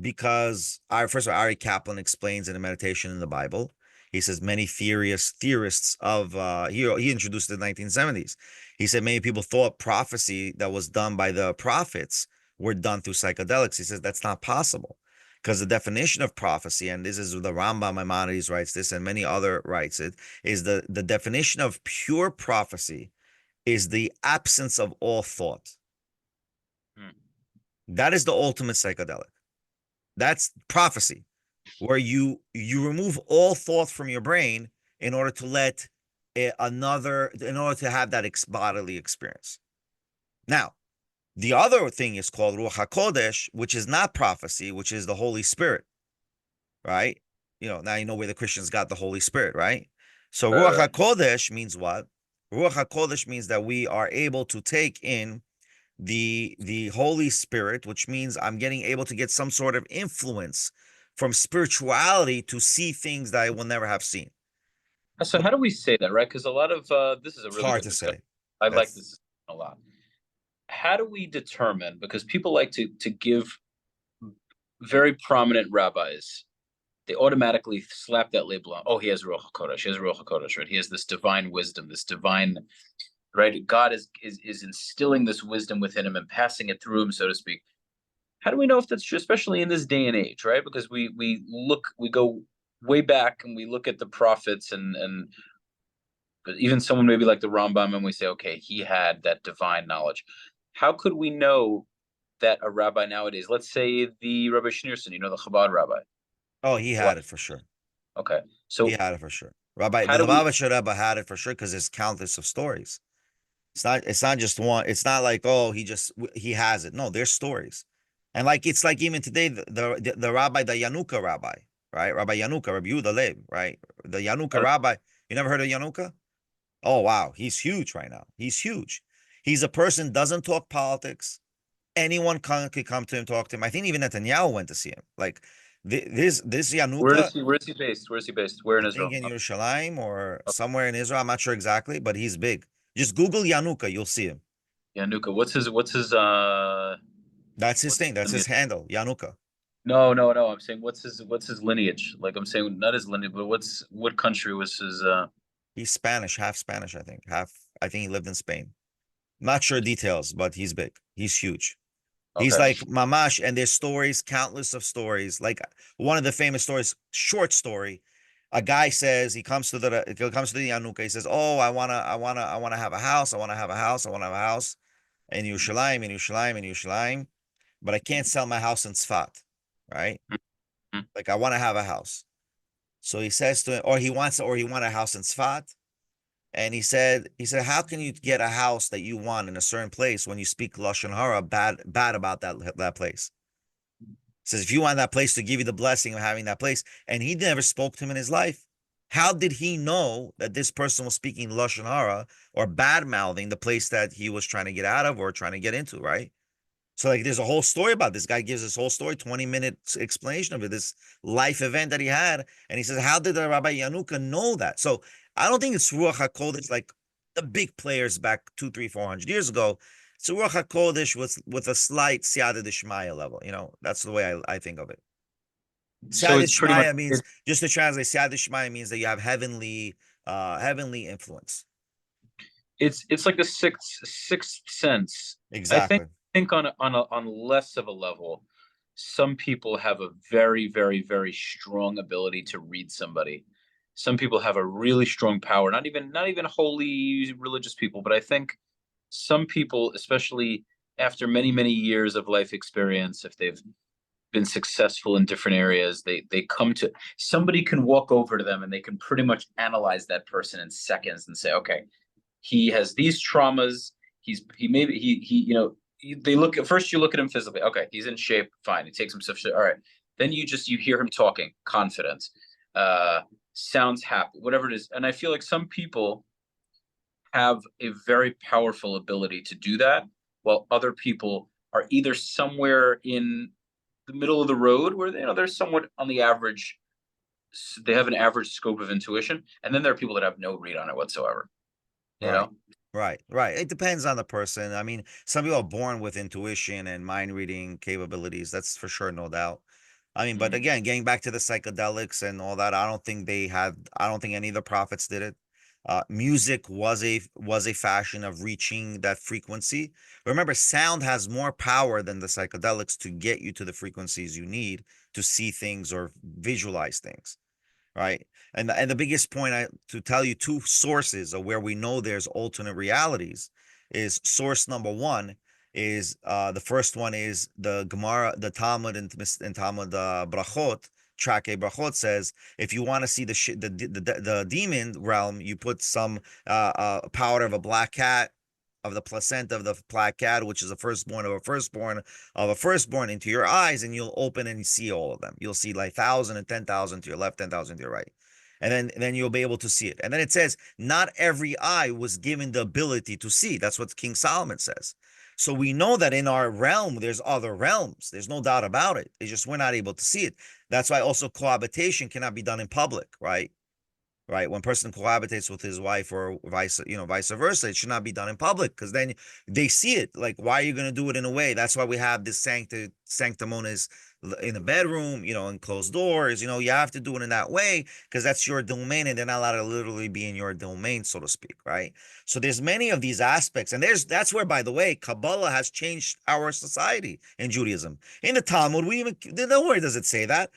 Because our first of all, Ari Kaplan explains in a meditation in the Bible. He says many theorists of he introduced it in the 1970s. He said many people thought prophecy that was done by the prophets were done through psychedelics. He says that's not possible because the definition of prophecy, and this is the Rambam Maimonides writes this, and many other writes it, is the definition of pure prophecy is the absence of all thought. Hmm. That is the ultimate psychedelic. That's prophecy, where you remove all thought from your brain in order to let in order to have that bodily experience. Now, the other thing is called Ruach HaKodesh, which is not prophecy, which is the Holy Spirit, right? Now you know where the Christians got the Holy Spirit, right? So Right, Ruach right. HaKodesh means what? Ruach HaKodesh means that we are able to take in the Holy Spirit, which means I'm getting able to get some sort of influence from spirituality to see things that I will never have seen. So how do we say that, right? Because a lot of this is a It's really hard good to discussion. say. I like That's this a lot. How do we determine? Because people like to give very prominent rabbis, they automatically slap that label on. Oh, he has Ruach Hakodesh. He has Ruach Hakodesh, right? He has this divine wisdom, this divine, right? God is instilling this wisdom within him and passing it through him, so to speak. How do we know if that's true, especially in this day and age, right? Because we go way back and we look at the prophets and but even someone maybe like the Rambam, and we say, okay, he had that divine knowledge. How could we know that a rabbi nowadays, let's say the Rabbi Schneerson, the Chabad rabbi, he what? had it for sure. Okay, He so had it for sure. Rabbi how the do we? Lubavitcher Rebbe had it for sure because there's countless of stories. It's not just one. It's not like, oh, he has it. No, there's stories. And like it's like even today, the rabbi, the Yanuka rabbi, right? Rabbi Yanuka, Rabbi Yehuda Leib, right? The Yanuka Uh, rabbi. You never heard of Yanuka? Oh wow, he's huge right now. He's huge. He's a person doesn't talk politics. Anyone could come to him, talk to him. I think even Netanyahu went to see him. Like this Where Yanuka, is he? Where is he based? Where is he based? Where in I think Israel? in Yerushalayim or Oh, somewhere in Israel. I'm not sure exactly, but he's big. Just Google Yanuka, you'll see him. yeah, Nuka. That's his what's his thing. That's his lineage? handle, Yanuka. No, no, no. I'm saying what's his lineage? Like I'm saying not his lineage, but what country was his He's Spanish, I think. Half, I think he lived in Spain. Not sure details, but he's big. He's huge. He's okay. like Mamash, and there's stories, countless of stories. Like one of the famous stories, short story. A guy says he comes to the Yanuka. He says, "Oh, I wanna have a house. I wanna have a house. I wanna have a house in Yerushalayim, in Yerushalayim, in Yerushalayim, but I can't sell my house in Tzfat, right? Mhm. Like I want to have a house." So he says to him, or he want a house in Tzfat. And he said, how can you get a house that you want in a certain place when you speak Lashon Hara bad about that place? He says, if you want that place to give you the blessing of having that place, and he never spoke to him in his life, how did he know that this person was speaking Lashon Hara or bad mouthing the place that he was trying to get out of or trying to get into, right? So like there's a whole story about this guy gives this whole story, 20-minute explanation of it, this life event that he had. And he says, how did the Rabbi Yanuka know that? So I don't think it's Ruach HaKodesh like the big players back 2, 3, 400 years ago. It's Ruach HaKodesh with a slight Siyata Dishmaya level. That's the way I think of it. So Siyata it's pretty much Dishmaya means, just to translate, Siyata Dishmaya means that you have heavenly influence. it's like a sixth sense. I think Exactly. think on less of a level, some people have a very, very, very strong ability to read somebody. Some people have a really strong power, not even wholly religious people, but I think some people, especially after many, many years of life experience, if they've been successful in different areas, they come to somebody can walk over to them and they can pretty much analyze that person in seconds and say, okay, he has these traumas. He maybe he they look at first, you look at him physically. Okay, he's in shape, fine. He takes himself shit. All right. Then you hear him talking, confident, uh, sounds happy, whatever it is. And I feel like some people have a very powerful ability to do that, while other people are either somewhere in the middle of the road where they're somewhat on the average. They have an average scope of intuition, and then there are people that have no read on it whatsoever. You Right. know. Right. It depends on the person. I mean, some people are born with intuition and mind reading capabilities. That's for sure, no doubt. I mean, but Mm. again, getting back to the psychedelics and all that, I don't think any of the prophets did it. Music was a fashion of reaching that frequency. Remember, sound has more power than the psychedelics to get you to the frequencies you need to see things or visualize things, right? And the biggest point to tell you two sources of where we know there's alternate realities is source number one is the first one is the Gemara, the Talmud in Talmud Brachot. Trake Brachot says if you want to see the demon realm, you put some powder of a black cat, of the placenta of the black cat, which is a firstborn of a firstborn of a firstborn, into your eyes, and you'll open and see all of them. You'll see like 1,000 and 10,000 to your left, 10,000 to your right. And then you'll be able to see it. And then it says, not every eye was given the ability to see. That's what King Solomon says. So we know that in our realm, there's other realms. There's no doubt about it. It's just we're not able to see it. That's why also cohabitation cannot be done in public, right? Right, when a person cohabitates with his wife or vice versa, it should not be done in public, because then they see it. Like, why are you going to do it in a way? That's why we have this sanctimonious in the bedroom, in closed doors. You have to do it in that way because that's your domain, and they're not allowed to literally be in your domain, so to speak, right? So there's many of these aspects, and that's where, by the way, Kabbalah has changed our society in Judaism. In the Talmud, nowhere does it say that.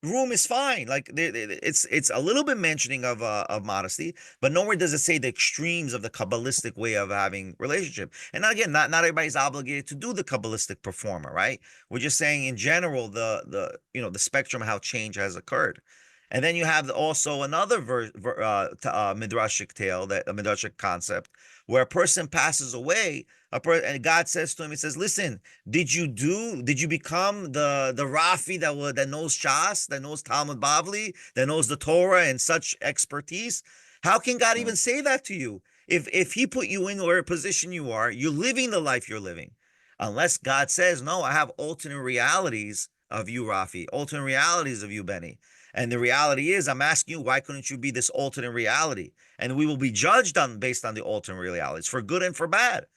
Room is fine. Like it's a little bit mentioning of modesty, but nowhere does it say the extremes of the Kabbalistic way of having relationship. And again, not everybody's obligated to do the Kabbalistic performer, right? We're just saying in general the spectrum of how change has occurred. And then you have also another midrashic tale, that a midrashic concept, where a person passes away, and God says to him, He says, "Listen, did you become the Rafi that knows Shas, that knows Talmud Bavli, that knows the Torah and such expertise? How can God even say that to you? If He put you in where position you are, you're living the life you're living, unless God says, no, I have alternate realities of you, Rafi, alternate realities of you, Benny." And the reality is, I'm asking you, why couldn't you be this alternate reality? And we will be judged based on the alternate realities, for good and for bad.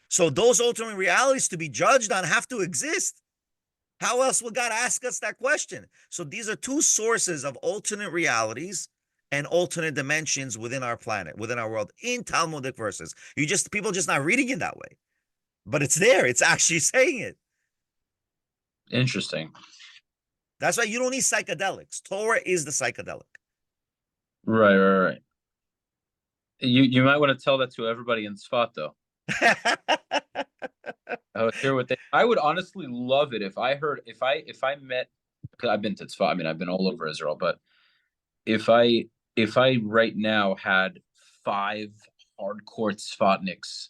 So those alternate realities to be judged on have to exist. How else would God ask us that question? So these are two sources of alternate realities and alternate dimensions within our planet, within our world, in Talmudic verses. People just not reading it that way, but it's there. It's actually saying it. Interesting. That's why you don't need psychedelics. Torah is the psychedelic. Right. You might want to tell that to everybody in Sfat, though. I would hear what I would honestly love it if I met, because I've been to Tzfat. I mean, I've been all over Israel, but if I right now had 5 hardcore Tzfatniks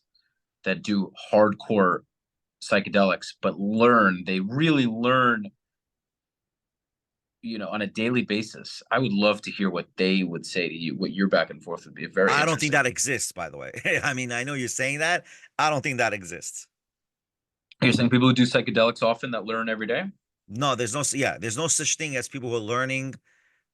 that do hardcore psychedelics, but they really learn, on a daily basis, I would love to hear what they would say to you. What your back and forth would be very I don't interesting. think that exists, by the way. I mean, I know you're saying that. I don't think that exists. You're saying people who do psychedelics often that learn every day? No, there's no such thing as people who are learning.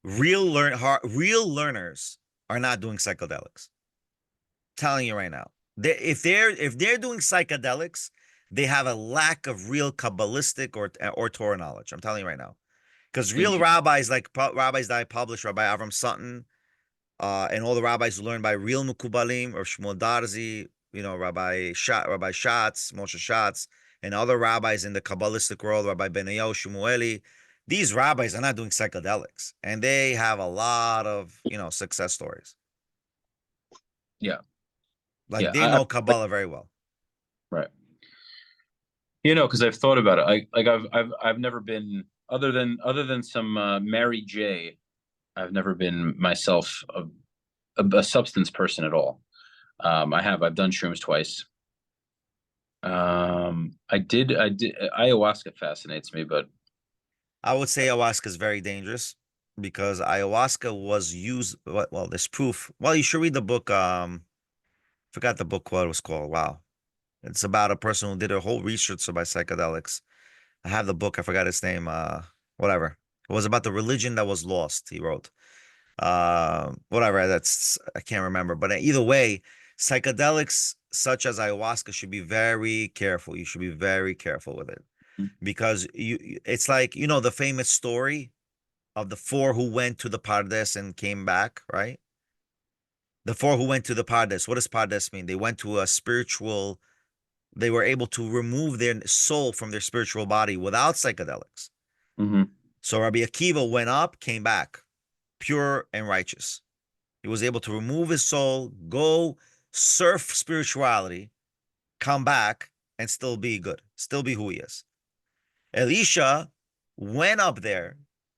Real learners are not doing psychedelics. I'm telling you right now. If they're doing psychedelics, they have a lack of real Kabbalistic or Torah knowledge. I'm telling you right now. Because real rabbis, like rabbis that I published, Rabbi Avram Sutton, and all the rabbis who learned by real Mukubalim, or Shmuel Darzi, Rabbi Schatz, Moshe Schatz, and other rabbis in the Kabbalistic world, Rabbi Beni E, Shmueli. These rabbis are not doing psychedelics, and they have a lot of success stories. Yeah, like they know Kabbalah very well. Right. Because I've thought about it. I've never been, other than some Mary J. I've never been myself a substance person at all. I've done shrooms twice. I did ayahuasca fascinates me, but I would say ayahuasca is very dangerous, because ayahuasca was used. Well, there's proof. Well, you should read the book. Forgot the book, what it was called. Wow, it's about a person who did a whole research about psychedelics. I have the book. I forgot his name. Whatever. It was about the religion that was lost. He wrote. Whatever. I can't remember. But either way, psychedelics such as ayahuasca should be very careful. You should be very careful with it, because it's like, the famous story of the 4 who went to the Pardes and came back, right? The 4 who went to the Pardes. What does Pardes mean? They went to they were able to remove their soul from their spiritual body without psychedelics. Mm-hmm. So Rabbi Akiva went up, came back, pure and righteous. He was able to remove his soul, go surf spirituality, come back, and still be good, still be who he is. Elisha went up there,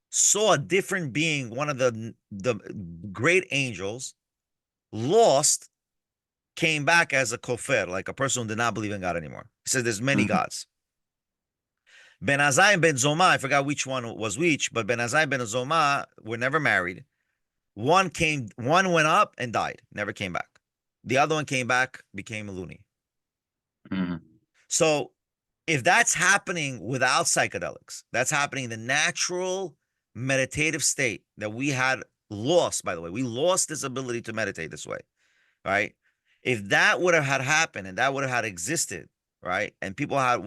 saw a different being, one of the great angels, lost, came back as a kofir, like a person who did not believe in God anymore. He said there's many gods. Ben Azai and Ben Zoma, I forgot which one was which, but Ben Azai and Ben Zoma were never married. One went up and died, never came back. The other one came back, became a loony. Mm-hmm. So if that's happening without psychedelics, that's happening in the natural meditative state that we had lost, by the way. We lost this ability to meditate this way, right? If that would have had happened and that would have had existed, right? And people had,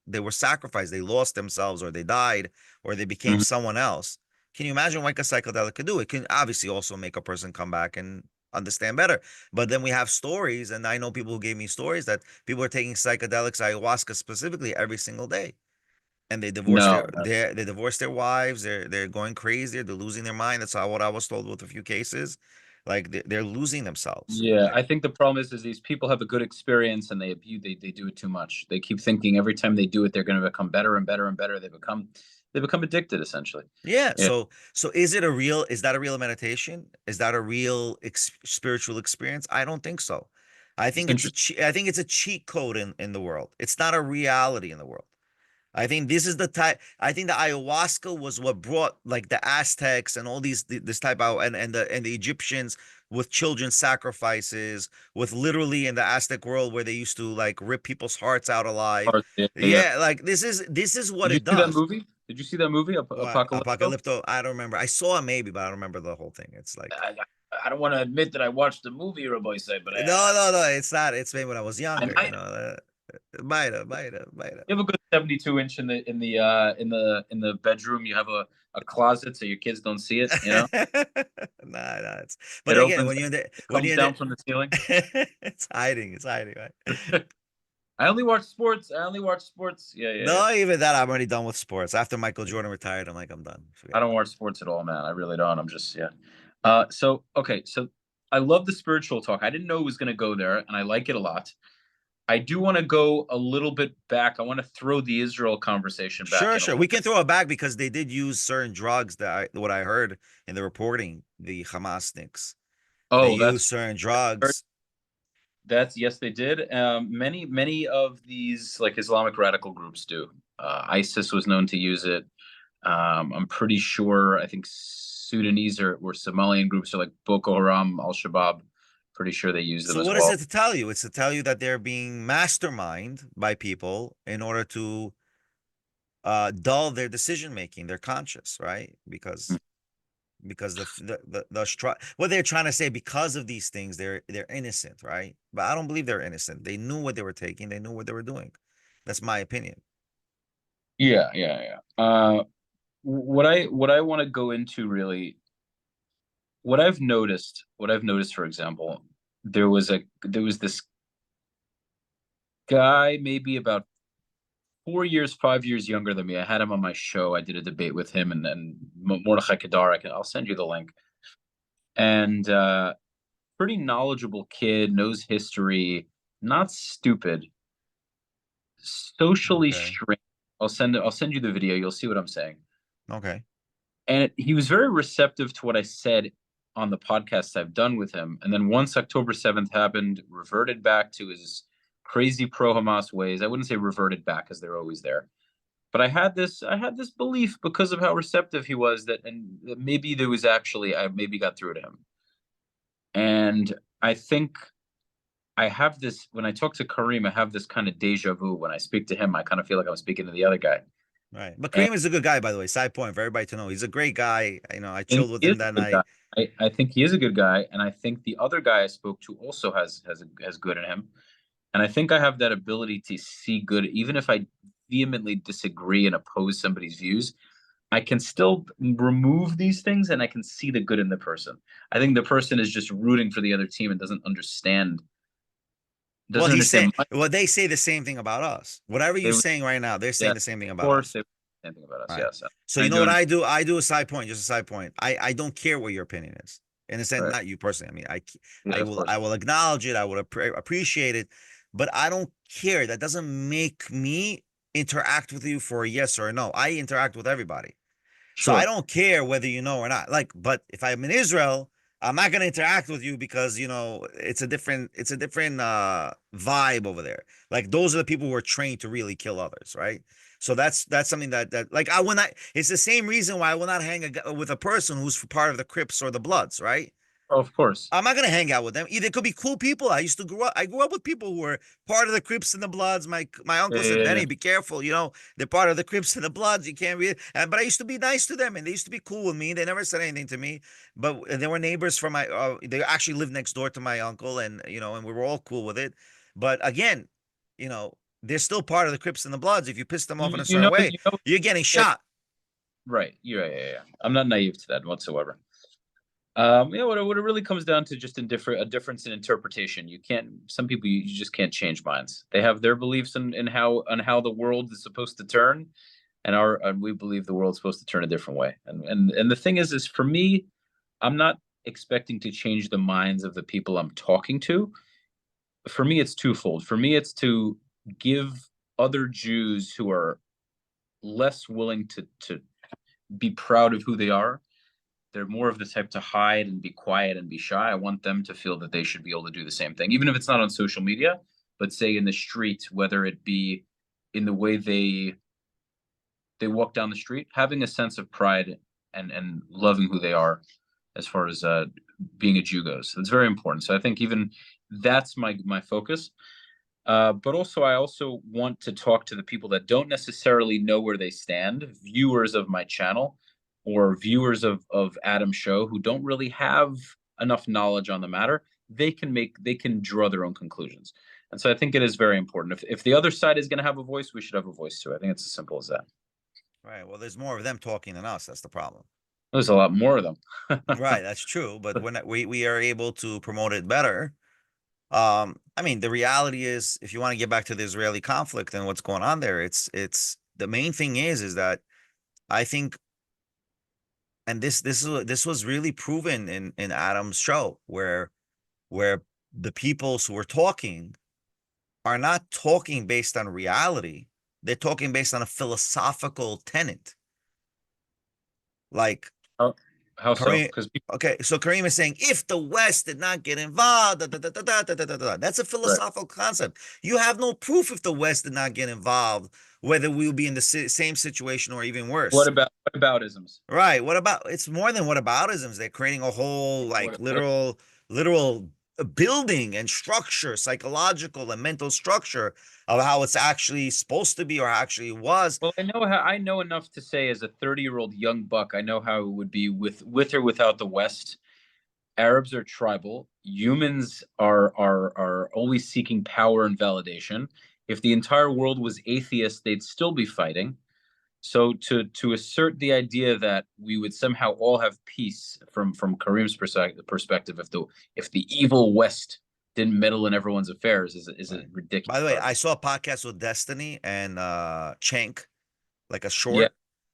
they were sacrificed, they lost themselves, or they died, or they became someone else. Can you imagine what a psychedelic could do? It can obviously also make a person come back and understand better. But then we have stories, and I know people who gave me stories that people are taking psychedelics, ayahuasca specifically, every single day, and they divorced they divorced their wives. They're going crazy. They're losing their mind. That's what I was told with a few cases. Like they're losing themselves. Yeah, like, I think the problem is these people have a good experience and they do it too much. They keep thinking every time they do it, they're going to become better and better and better. They become they become addicted essentially. Yeah. Yeah, So is that a real meditation? Is that a real spiritual experience? I don't think so. it's interesting. I think it's a cheat code in the world. It's not a reality in the world. I think this is the type. I think the ayahuasca was what brought like the Aztecs and all this type of and the Egyptians with children sacrifices, with literally in the Aztec world where they used to like rip people's hearts out alive. Yeah, yeah. Yeah, like this is what Did you it see that does. movie? Did you see that movie, What Apocalypto? Apocalypto? I don't remember. I saw it maybe, but I don't remember the whole thing. It's like I, I don't want to admit that I watched the movie, Rabbi say, but no. It's not. It's maybe when I was I younger. might. Might have. You have a good 72 inch in the bedroom. You have a closet so your kids don't see it. You know, Nah. it But again, opens, it when comes you're down from the ceiling. it's hiding. It's hiding, right? I only watch sports. I only watch sports. Yeah, yeah, yeah. No, even that, I'm already done with sports. After Michael Jordan retired, I'm like, I'm done. Forget I don't about watch sports at all, man. I really don't. I'm just yeah. So okay, so I love the spiritual talk. I didn't know it was going to go there, and I like it a lot. I do want to go a little bit back. I want to throw the Israel conversation it. back Sure, in a sure. little We can bit. throw it back because they did use certain drugs what I heard in the reporting, the Hamasniks. They Oh, use certain drugs. yes, they did. Many of these like Islamic radical groups do. ISIS was known to use it. I'm pretty sure. I think Sudanese or Somalian groups are like Boko Haram, Al Shabaab. Pretty sure they use them So as what is well. it to tell you? It's to tell you that they're being mastermind by people in order to dull their decision making, their conscious, right? Because what they're trying to say, because of these things, they're innocent, right? But I don't believe they're innocent. They knew what they were taking, they knew what they were doing. That's my opinion. Yeah, yeah, yeah. What I want to go into really, what I've noticed, for example, there was this guy maybe about 4 years, 5 years younger than me. I had him on my show. I did a debate with him and Mordechai Kedar. I'll send you the link. And pretty knowledgeable kid, knows history, not stupid, socially Okay. strange. I'll send you the video. You'll see what I'm saying. Okay. And he was very receptive to what I said on the podcasts I've done with him. And then once October 7th happened, reverted back to his crazy pro Hamas ways. I wouldn't say reverted back because they're always there. But I had this belief because of how receptive he was that maybe there was actually I maybe got through to him. And I think I have this when I talk to Kareem, I have this kind of deja vu. When I speak to him, I kind of feel like I'm speaking to the other guy. Right. But And Kareem is a good guy, by the way. Side point for everybody to know. He's a great guy. I he chilled with is him that a good guy. night. I think he is a good guy, and I think the other guy I spoke to also has good in him. And I think I have that ability to see good, even if I vehemently disagree and oppose somebody's views. I can still remove these things, and I can see the good in the person. I think the person is just rooting for the other team and Well, doesn't understand much. they say the same thing about us. Whatever They you're would, saying right now, they're yeah, saying the same thing of about course, us. they would say anything about us. Right. Yes, So I you know do what I understand. do? I do a side point, just a side point. I don't care what your opinion is. In a sense, Right? not you personally. I mean, Yeah, of course. I will acknowledge it. I will appreciate it, but I don't care. That doesn't make me interact with you for a yes or a no. I interact with everybody. So I Sure. don't care whether you know or not. Like, but if I'm in Israel, I'm not gonna interact with you because it's a different vibe over there. Like those are the people who are trained to really kill others, right? So that's something that like I will not. It's the same reason why I will not with a person who's part of the Crips or the Bloods, right? Of course. I'm not gonna hang out with them. Either it could be cool people. I grew up with people who were part of the Crips and the Bloods. My Yeah, uncle said, yeah, yeah. Benny, be careful. They're part of the Crips and the Bloods. You can't be. But I used to be nice to them, and they used to be cool with me. They never said anything to me. But they were neighbors from my. They actually lived next door to my uncle, and and we were all cool with it. But again, they're still part of the Crips and the Bloods. If you piss them off in a certain way, You know, you're getting yeah, shot. right. Yeah, yeah, yeah. I'm not naive to that whatsoever. What it really comes down to just a difference in interpretation. Some people you just can't change minds. They have their beliefs in how the world is supposed to turn, and we believe the world's supposed to turn a different way. And the thing is for me, I'm not expecting to change the minds of the people I'm talking to. For me, it's twofold. For me, it's to give other Jews who are less willing to be proud of who they are. They're more of the type to hide and be quiet and be shy. I want them to feel that they should be able to do the same thing, even if it's not on social media, but say in the street, whether it be in the way they walk down the street, having a sense of pride and loving who they are, as far as being a Jew goes. It's very important. So I think even that's my focus. But also, I also want to talk to the people that don't necessarily know where they stand, viewers of my channel or viewers of Adam's show who don't really have enough knowledge on the matter. They can draw their own conclusions. And so I think it is very important. If the other side is going to have a voice, we should have a voice too. I think it's as simple as that. Right. Well, there's more of them talking than us. That's the problem. There's a lot more of them. Right. That's true. But when we are able to promote it better, I mean, the reality is, if you want to get back to the Israeli conflict and what's going on there, it's the main thing is that I think, and this was really proven in Adam's show, where the peoples who are talking are not talking based on reality. They're talking based on a philosophical tenet. Like, how so? Kareem, Because okay, so Kareem is saying, if the West did not get involved, that's a philosophical concept. You have no proof if the West did not get involved, whether we will be in the same situation or even worse. what about isms? Right. What about, it's more than whataboutisms. They're creating a whole like literal building and structure, psychological and mental structure of how it's actually supposed to be or actually was. Well, I know enough to say, as a 30-year-old young buck, I know how it would be with or without the West. Arabs are tribal. Humans are always seeking power and validation. If the entire world was atheist, they'd still be fighting. So to assert the idea that we would somehow all have peace from Kareem's perspective, if the evil West didn't meddle in everyone's affairs, is a ridiculous. By the way, I saw a podcast with Destiny and Chank, like a Yeah.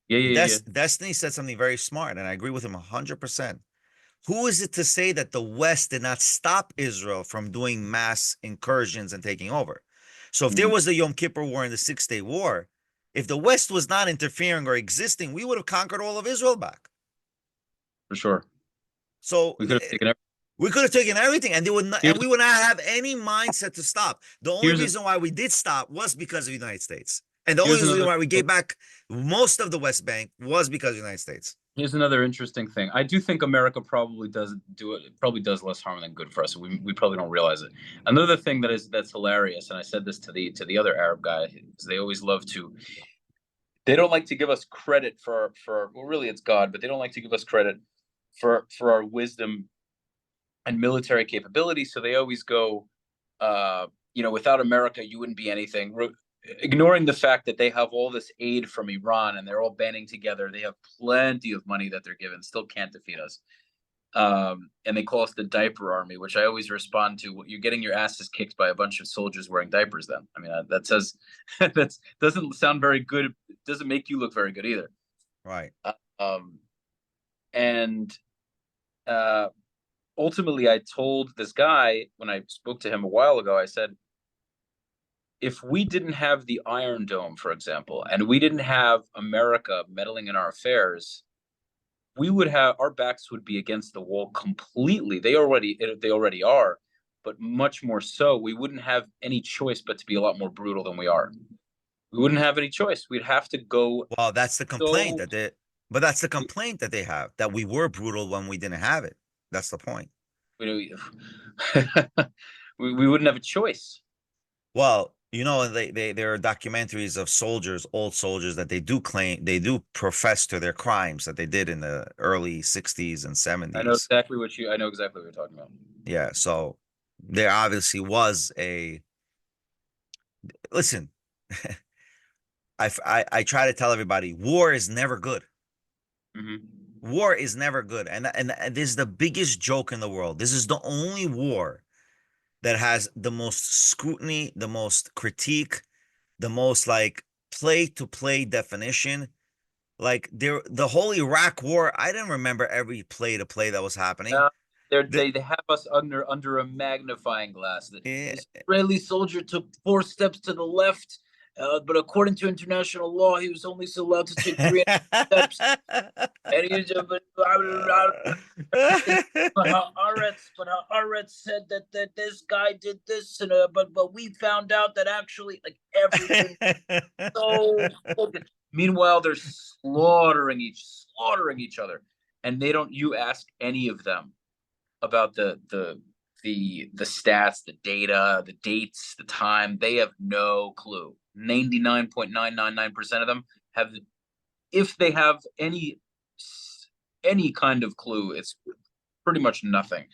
short. Destiny said something very smart, and I agree with him 100%. Who is it to say that the West did not stop Israel from doing mass incursions and taking over? So if there was the Yom Kippur War and the Six-Day War, if the West was not interfering or existing, we would have conquered all of Israel back. For sure. So we could have taken everything, and we would not have any mindset to stop. The only reason why we did stop was because of the United States. And the only reason why we gave back most of the West Bank was because of the United States. Here's another interesting thing. I do think America probably does less harm than good for us. We probably don't realize it. Another thing that's hilarious, and I said this to the other Arab guy, is they always love to. They don't like to give us credit for well, really it's God, but they don't like to give us credit for our wisdom and military capability. So they always go, without America, you wouldn't be anything. Ignoring the fact that they have all this aid from Iran and they're all banding together. They have plenty of money that they're given, still can't defeat us. And they call us the diaper army, which I always respond to. You're getting your asses kicked by a bunch of soldiers wearing diapers then. I mean, that says, that doesn't sound very good. It doesn't make you look very good either. Right. Ultimately, I told this guy, when I spoke to him a while ago, I said, if we didn't have the Iron Dome, for example, and we didn't have America meddling in our affairs, our backs would be against the wall completely. They already are, but much more so. We wouldn't have any choice but to be a lot more brutal than we are. We wouldn't have any choice. We'd have to go. Well, that's the complaint that's the complaint that they have, that we were brutal when we didn't have it. That's the point. We wouldn't have a choice. Well, there are documentaries of old soldiers, that they do profess to their crimes that they did in the early 60s and 70s. I know exactly what you're talking about. Yeah, so there obviously was listen, I try to tell everybody, war is never good. Mm-hmm. War is never good. And this is the biggest joke in the world. This is the only war that has the most scrutiny, the most critique, the most like play-to-play definition. Like the whole Iraq war, I didn't remember every play-to-play that was happening. They have us under a magnifying glass. The Israeli soldier took 4 steps to the left, but according to international law, he was only allowed to take 3 steps. And he's but Haaretz said that this guy did this, and but we found out that actually, like, everything. So meanwhile, they're slaughtering each other, and they don't. You ask any of them about the stats, the data, the dates, the time. They have no clue. 99.999% of them have, if they have any kind of clue, it's pretty much nothing.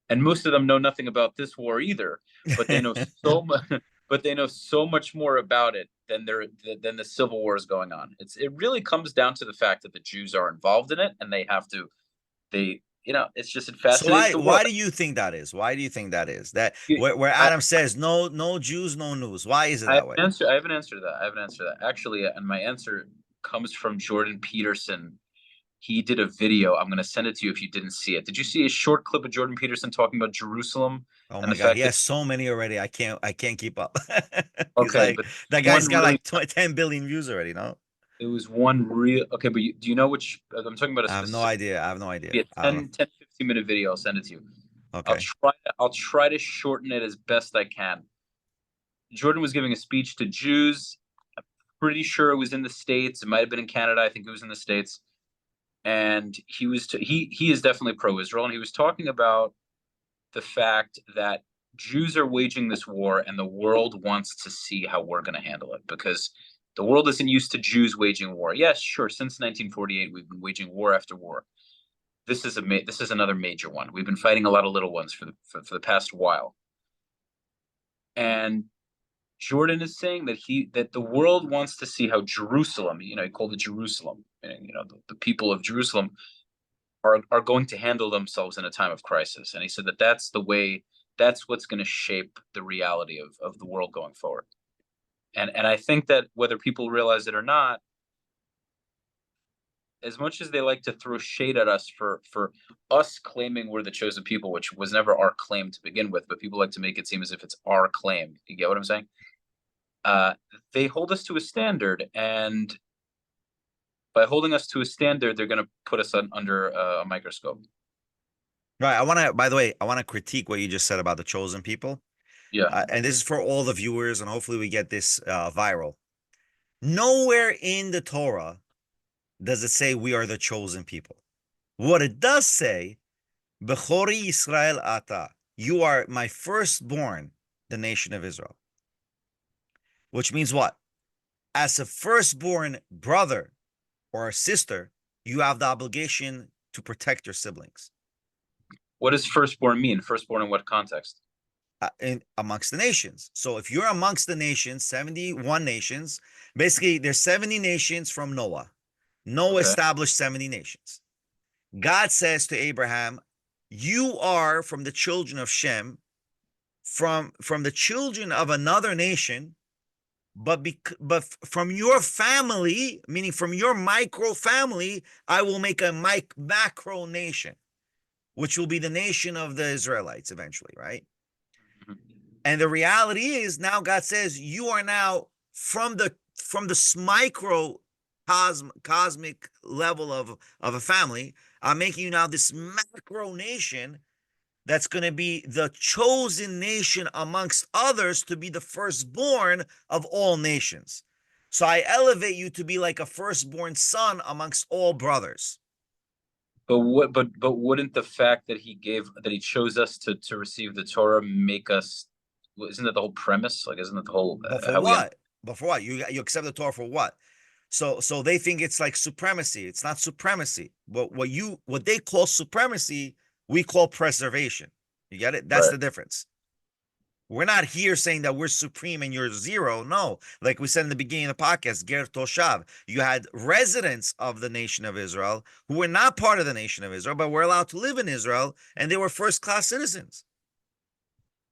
And most of them know nothing about this war either, but they know so much. But they know so much more about it than the civil war is going on. It really comes down to the fact that the Jews are involved in it, and it's just, it fascinates So the world. why do you think that is? Why do you think that is? That where Adam says no Jews, no news. Why is it that way? I have an answer to that. Actually, and my answer comes from Jordan Peterson. He did a video. I'm going to send it to you if you didn't see it. Did you see a short clip of Jordan Peterson talking about Jerusalem? Oh my God, he has so many already. I can't keep up. Okay, but that guy's got like 10 billion views already, no? It was one real, okay, but do you know which, I'm talking about I have no idea. I have no idea. A 10-15 minute video. I'll send it to you. Okay. I'll try to shorten it as best I can. Jordan was giving a speech to Jews. I'm pretty sure it was in the States. It might have been in Canada. I think it was in the States. And he is definitely pro-Israel, and he was talking about the fact that Jews are waging this war, and the world wants to see how we're going to handle it, because the world isn't used to Jews waging war. Yes, sure, since 1948, we've been waging war after war. This is another major one. We've been fighting a lot of little ones for the past while. And Jordan is saying that the world wants to see how Jerusalem, he called it Jerusalem, and the people of Jerusalem are going to handle themselves in a time of crisis. And he said that's the way, that's what's going to shape the reality of the world going forward. And I think that whether people realize it or not, as much as they like to throw shade at us for us claiming we're the chosen people, which was never our claim to begin with, but people like to make it seem as if it's our claim. You get what I'm saying? They hold us to a standard, and by holding us to a standard, they're going to put us under a microscope. Right. By the way, I want to critique what you just said about the chosen people. Yeah. And this is for all the viewers, and hopefully we get this viral. Nowhere in the Torah does it say we are the chosen people. What it does say, Bechori Yisrael Ata, you are my firstborn, the nation of Israel. Which means what? As a firstborn brother or a sister, you have the obligation to protect your siblings. What does firstborn mean? Firstborn in what context? Amongst the nations. So if you're amongst the nations, 71 nations, basically there's 70 nations from Noah. Noah established 70 nations. God says to Abraham, you are from the children of Shem, from the children of another nation, but from your family, meaning from your micro family, I will make a macro nation, which will be the nation of the Israelites eventually, right? And the reality is now God says you are now from the micro cosmic level of a family. I'm making you now this macro nation that's going to be the chosen nation amongst others to be the firstborn of all nations. So I elevate you to be like a firstborn son amongst all brothers. But wouldn't the fact that he chose us to receive the Torah make us? Isn't that the whole premise? Like, isn't that the whole? But for what? But for what? You accept the Torah for what? So they think it's like supremacy. It's not supremacy. But what they call supremacy, we call preservation. You get it? That's right. The difference. We're not here saying that we're supreme and you're zero. No, like we said in the beginning of the podcast, Ger Toshav, you had residents of the nation of Israel who were not part of the nation of Israel, but were allowed to live in Israel, and they were first-class citizens.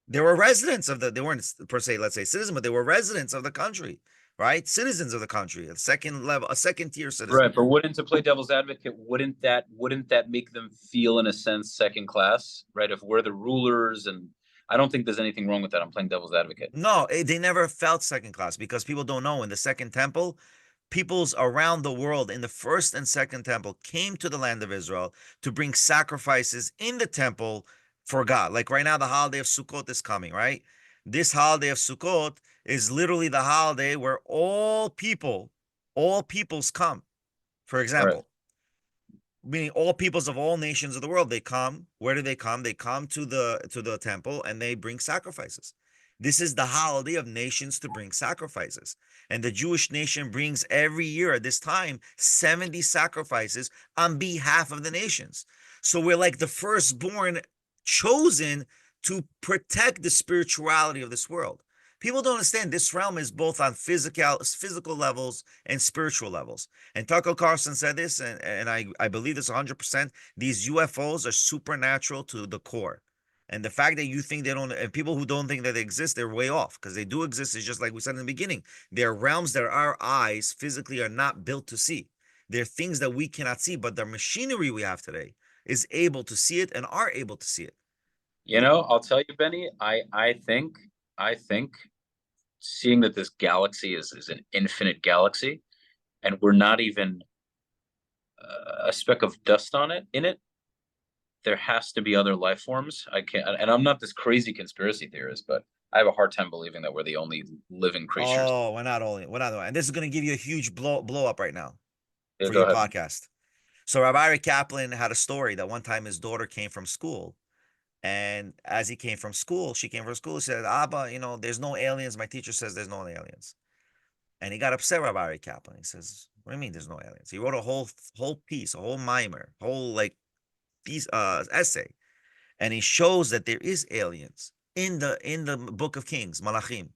They were residents they weren't per se, let's say citizens, but they were residents of the country, right? Citizens of the country, a second-tier citizen. Right, but to play devil's advocate, wouldn't that make them feel, in a sense, second class, right? If we're the rulers and I don't think there's anything wrong with that. I'm playing devil's advocate. No, they never felt second class because people don't know in the second temple, peoples around the world in the first and second temple came to the land of Israel to bring sacrifices in the temple for God. Like right now, the holiday of Sukkot is coming, right? This holiday of Sukkot is literally the holiday where all peoples come. For All right. example, meaning all peoples of all nations of the world, they come. Where do they come? They come to the temple and they bring sacrifices. This is the holiday of nations to bring sacrifices. And the Jewish nation brings every year at this time 70 sacrifices on behalf of the nations. So we're like the firstborn chosen to protect the spirituality of this world. People don't understand this realm is both on physical levels and spiritual levels. And Tucker Carlson said this, and I believe this 100%. These UFOs are supernatural to the core. And the fact that you think they don't, and people who don't think that they exist, they're way off because they do exist. Is just like we said in the beginning. They're realms that our eyes physically are not built to see. They're things that we cannot see, but the machinery we have today is able to see it and are able to see it. You know, I'll tell you, Benny, I think seeing that this galaxy is an infinite galaxy, and we're not even a speck of dust on it in it, there has to be other life forms. I can't, and I'm not this crazy conspiracy theorist, but I have a hard time believing that we're the only living creatures. Oh, we're not only, and this is going to give you a huge blow up right now Yeah, for go your ahead. podcast. So Rabbi Kaplan had a story that one time his daughter came from school. And as she came from school, she said, Abba, there's no aliens. My teacher says there's no aliens. And he got upset, Rabbi Kaplan. He says, what do you mean there's no aliens? He wrote a whole piece, a whole mimer, whole like piece essay. And he shows that there is aliens in the book of Kings, Malachim.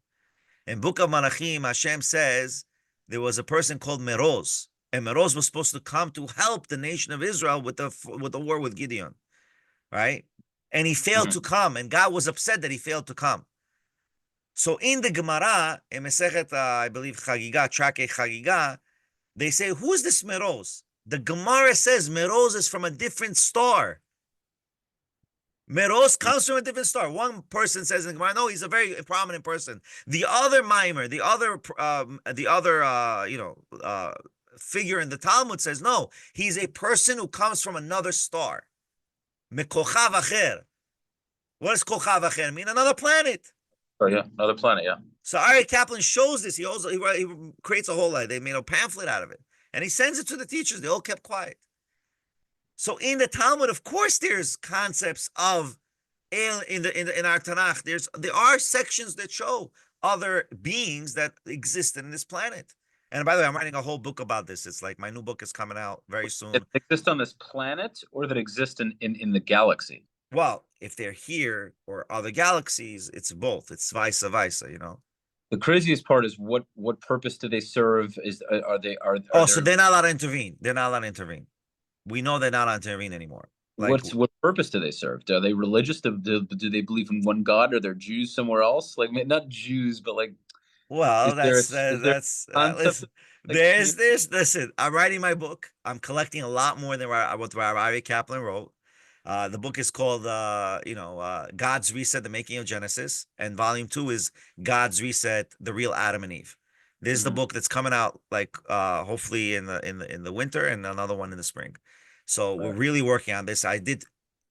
In book of Malachim, Hashem says there was a person called Meroz. And Meroz was supposed to come to help the nation of Israel with the war with Gideon, right? And he failed to come, and God was upset that he failed to come. So in the Gemara, in Mesechet, I believe Chagiga, Trake Chagiga, they say, who's this Meroz? The Gemara says Meroz is from a different star. Meroz comes from a different star. One person says in the Gemara, no, he's a very prominent person. The other mimer, the other figure in the Talmud says, no, he's a person who comes from another star. Mekochav acher. What does kochav acher mean? Another planet. Oh yeah, another planet. Yeah. So Ari Kaplan shows this. He creates a whole they made a pamphlet out of it, and he sends it to the teachers. They all kept quiet. So in the Talmud, of course, there's concepts of in our Tanakh. There are sections that show other beings that existed in this planet. And by the way, I'm writing a whole book about this. It's like my new book is coming out very soon. That exist on this planet or that exist in the galaxy? Well, if they're here or other galaxies, it's both. It's vice versa, The craziest part is what purpose do they serve? So they're not allowed to intervene. They're not allowed to intervene. We know they're not allowed to intervene anymore. Like, what purpose do they serve? Are they religious? Do they believe in one God, or they're Jews somewhere else? Like, not Jews, but like. Well, listen, I'm writing my book. I'm collecting a lot more than what Rafi Kaplan wrote. The book is called, God's Reset, The Making of Genesis. And volume 2 is God's Reset, The Real Adam and Eve. This is the book that's coming out hopefully in the winter, and another one in the spring. So we're really working on this. I did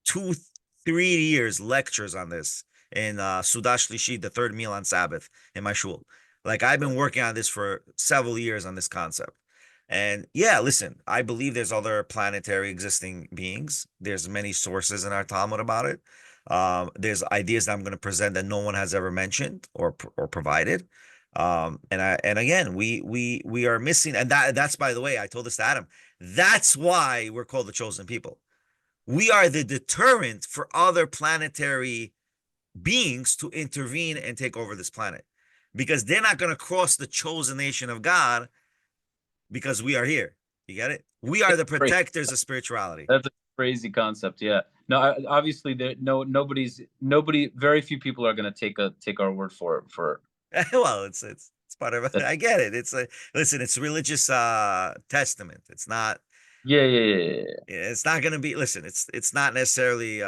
2-3 years lectures on this in Sudash Lishi, the third meal on Sabbath in my shul. Like I've been working on this for several years on this concept. And yeah, listen, I believe there's other planetary existing beings. There's many sources in our Talmud about it. There's ideas that I'm going to present that no one has ever mentioned or provided. And again, we are missing, and that's, by the way, I told this to Adam. That's why we're called the chosen people. We are the deterrent for other planetary beings to intervene and take over this planet, because they're not going to cross the chosen nation of God, because we are here. You get it? We are the protectors of spirituality. That's a crazy concept. Yeah. No, obviously very few people are going to take our word for it. Well, it's part of it. I get it. It's religious testament. It's not. Yeah. It's not going to be. Listen, it's not necessarily.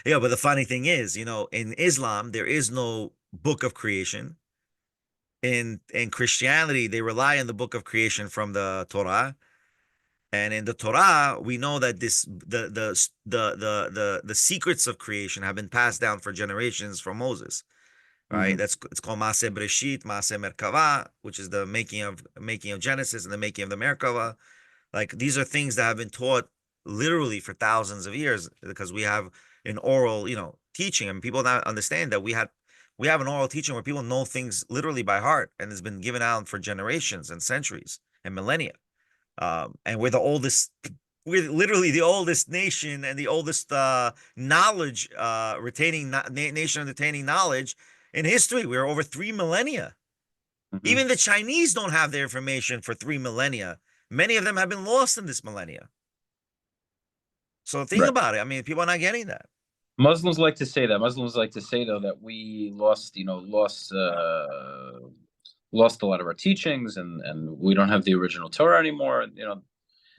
Yeah, but the funny thing is, in Islam, there is no book of creation. In Christianity, they rely on the book of creation from the Torah. And in the Torah, we know that the secrets of creation have been passed down for generations from Moses, right? Hmm. It's called Maaseh Bereshit, Maaseh Merkava, which is the making of Genesis and the making of the Merkava. Like these are things that have been taught literally for thousands of years because we have an oral, teaching, and people not understand that we have an oral teaching where people know things literally by heart, and it's been given out for generations and centuries and millennia. And we're literally the oldest nation and the oldest knowledge nation retaining knowledge in history. We're over 3 millennia. Hmm. Even the Chinese don't have their information for 3 millennia. Many of them have been lost in this millennia. So think Right. about it. I mean, people are not getting that. Muslims like to say that. Muslims like to say though that we lost a lot of our teachings, and we don't have the original Torah anymore.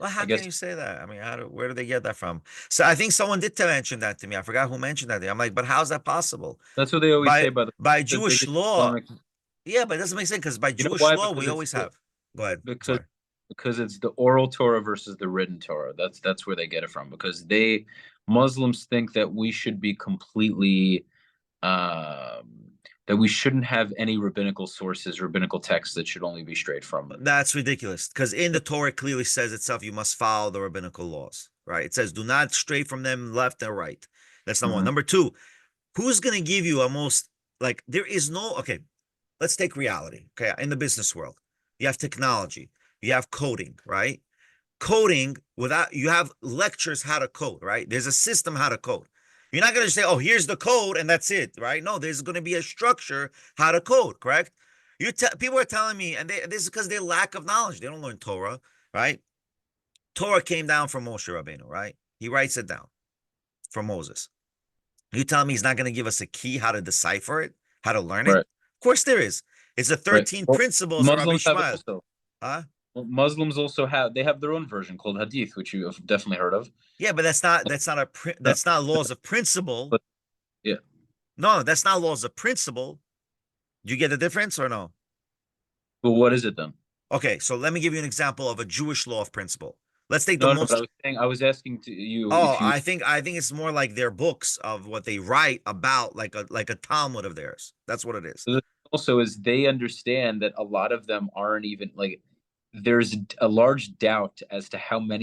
Well, I how can guess you say that? I mean, where do they get that from? So I think someone did mention that to me. I forgot who mentioned that. I'm like, but how's that possible? that's what they always say By by by the Jewish biggest law, Islamic. yeah, but it doesn't make sense because by You know Jewish why? law, we always have. Go ahead. Because Sorry. because it's the oral Torah versus the written Torah. That's where they get it from. Because Muslims think that we should be completely um, that we shouldn't have any rabbinical sources, rabbinical texts that should only be straight from. That's ridiculous because in the Torah it clearly says itself you must follow the rabbinical laws, right? It says do not stray from them left or right. That's number one. Mhm. Number two, who's going to give you a most like there is no okay, let's take reality. Okay, in the business world, you have technology, you have coding, right? Coding without you have lectures how to code, right? There's a system how to code. You're not going to say, "Oh, here's the code and that's it," right? No, there's going to be a structure how to code, correct? People are telling me, and this is because they lack of knowledge. They don't learn Torah, right? Torah came down from Moshe Rabbeinu, right? He writes it down from Moses. You tell me he's not going to give us a key how to decipher it, how to learn it? Right, Of course there is. It's the right. 13 Well, principles of Rabbi Muslims have it Shmuel. also. Huh? Well, Muslims also have their own version called Hadith, which you have definitely heard of. Yeah, but No, that's not laws of principle. but yeah. No, that's not laws of principle. Do you get the difference or no? But what is it then? Okay, so let me give you an example of a Jewish law of principle. Let's take the No, no. But most. I was asking to you Oh, if you. I think it's more like their books of what they write about, like a Talmud of theirs. That's what it is. Also is they understand that a lot of them aren't even like there's a large doubt as to how much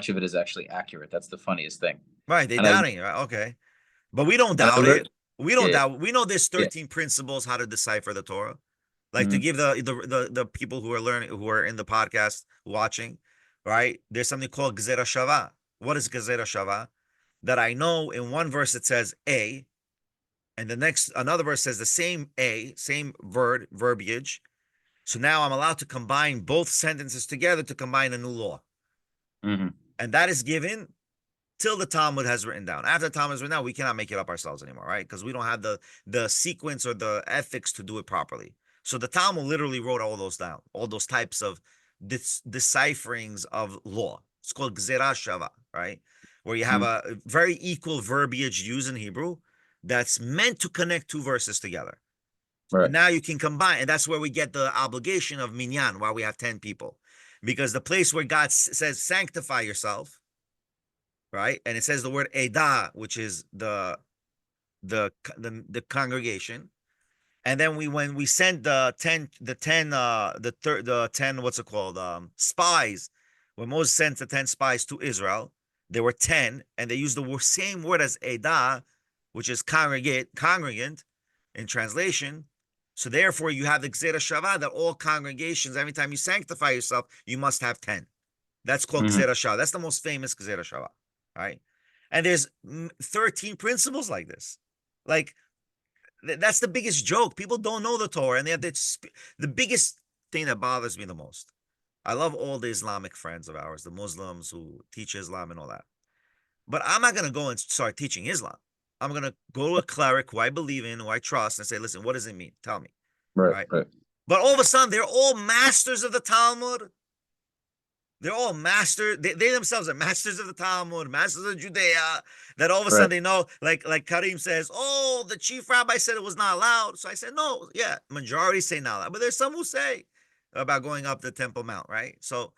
of it is actually accurate. That's the funniest thing. Right, they And I doubting it, right? Okay. But we don't and I doubt read it. We don't yeah, doubt. We know there's yeah. 13 principles how to decipher the Torah. Like to Mhm. give the people who are learning, who are in the podcast watching, right? There's something called Gezerah Shava. What is Gezerah Shava? That I know in one verse it says A, and another verse says the same A, same verbiage. So now I'm allowed to combine both sentences together to combine a new law. Mhm. And that is given till the Talmud has written down. After the Talmud has written down, we cannot make it up ourselves anymore, right? Because we don't have the sequence or the ethics to do it properly. So the Talmud literally wrote all those down, all those types of decipherings of law. It's called Gzerah Shava, right? Where you have Mhm. a very equal verbiage used in Hebrew that's meant to connect two verses together. And Right. now you can combine, and that's where we get the obligation of minyan, why we have 10 people. Because the place where God says, sanctify yourself, right? And it says the word Edah, which is the congregation. And then when we sent the 10, what's it called? Spies. When Moses sent the 10 spies to Israel, there were 10, and they used the same word as Edah, which is congregant in translation. So therefore, you have the Gzera Shavah that all congregations, every time you sanctify yourself, you must have 10. That's called Mhm. Gzera Shavah. That's the most famous Gzera Shavah, right? And there's 13 principles like this. Like, that's the biggest joke. People don't know the Torah, and they have the biggest thing that bothers me the most. I love all the Islamic friends of ours, the Muslims who teach Islam and all that. But I'm not going to go and start teaching Islam. I'm going to go to a cleric who I believe in, who I trust, and say, listen, what does it mean? Tell me. Right. Right. Right. But all of a sudden, they're all masters of the Talmud. they're all master. They themselves are masters of the Talmud, masters of Judea. That all of a Right. sudden they know, like Karim says, oh, the chief rabbi said it was not allowed. So I said, no, yeah, majority say not allowed, but there's some who say about going up the Temple Mount, right? So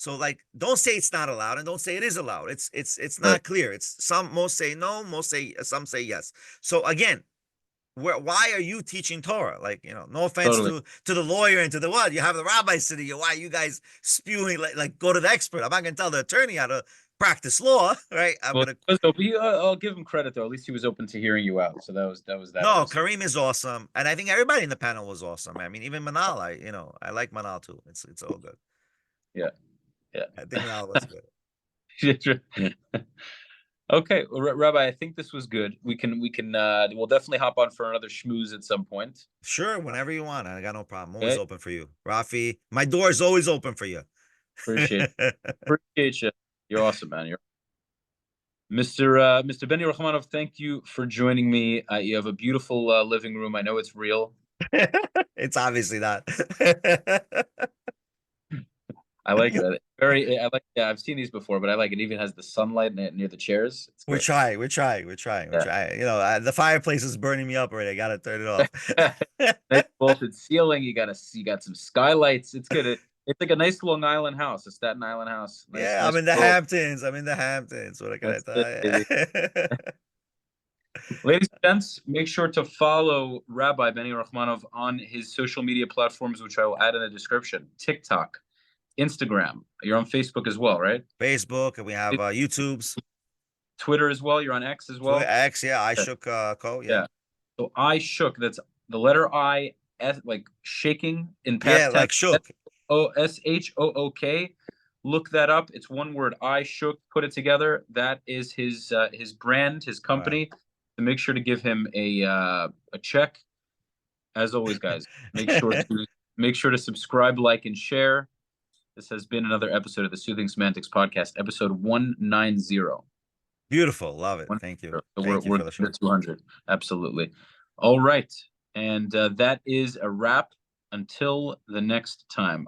like, don't say it's not allowed, and don't say it is allowed. It's not Right. clear. It's most say no, some say yes. So again, why are you teaching Torah? Like, no offense Totally. to the lawyer and to the what? You have the rabbi sitting here. Why are you guys spewing like go to the expert? I'm not gonna tell the attorney how to practice law, right? Well, I'll give him credit though. At least he was open to hearing you out. So that was that No, episode. Kareem is awesome. And I think everybody in the panel was awesome. I mean, even Manal, I like Manal too. It's all good. Yeah. Yeah. I think Manal was good. Okay, well, Rabbi, I think this was good. We'll definitely hop on for another schmooze at some point. Sure, whenever you want. I got no problem. I'm Okay. always open for you. Rafi, my door is always open for you. Appreciate you. You're awesome, man. Mr. Beni Rachmanov, thank you for joining me. You have a beautiful living room. I know it's real. It's obviously not. I like it. Yeah, I've seen these before, but I like it. It even has the sunlight near the chairs. We're trying. Yeah. The fireplace is burning me up already. I gotta turn it off. Nice vaulted ceiling. You got some skylights. It's good. It's like a nice Long Island house, a Staten Island house. Yeah, I'm in the Hamptons. What can I tell you? Ladies and gents, make sure to follow Rabbi Beni Rachmanov on his social media platforms, which I will add in the description. TikTok, Instagram. You're on Facebook as well, right? Facebook, and we have YouTube's. Twitter as well. You're on X as well. Twitter, X, yeah. iShook Co. Yeah. So iShook. That's the letter I, like shaking in past tense. Yeah, like shook. SHOOK. Look that up. It's one word. iShook. Put it together. That is his brand, his company. Right. So make sure to give him a check. As always, guys, make sure to subscribe, like, and share. This has been another episode of the Soothing Semantics podcast, episode 190. Beautiful. Love it. Thank you. So we're for the show. 200. Absolutely. All right. And that is a wrap until the next time.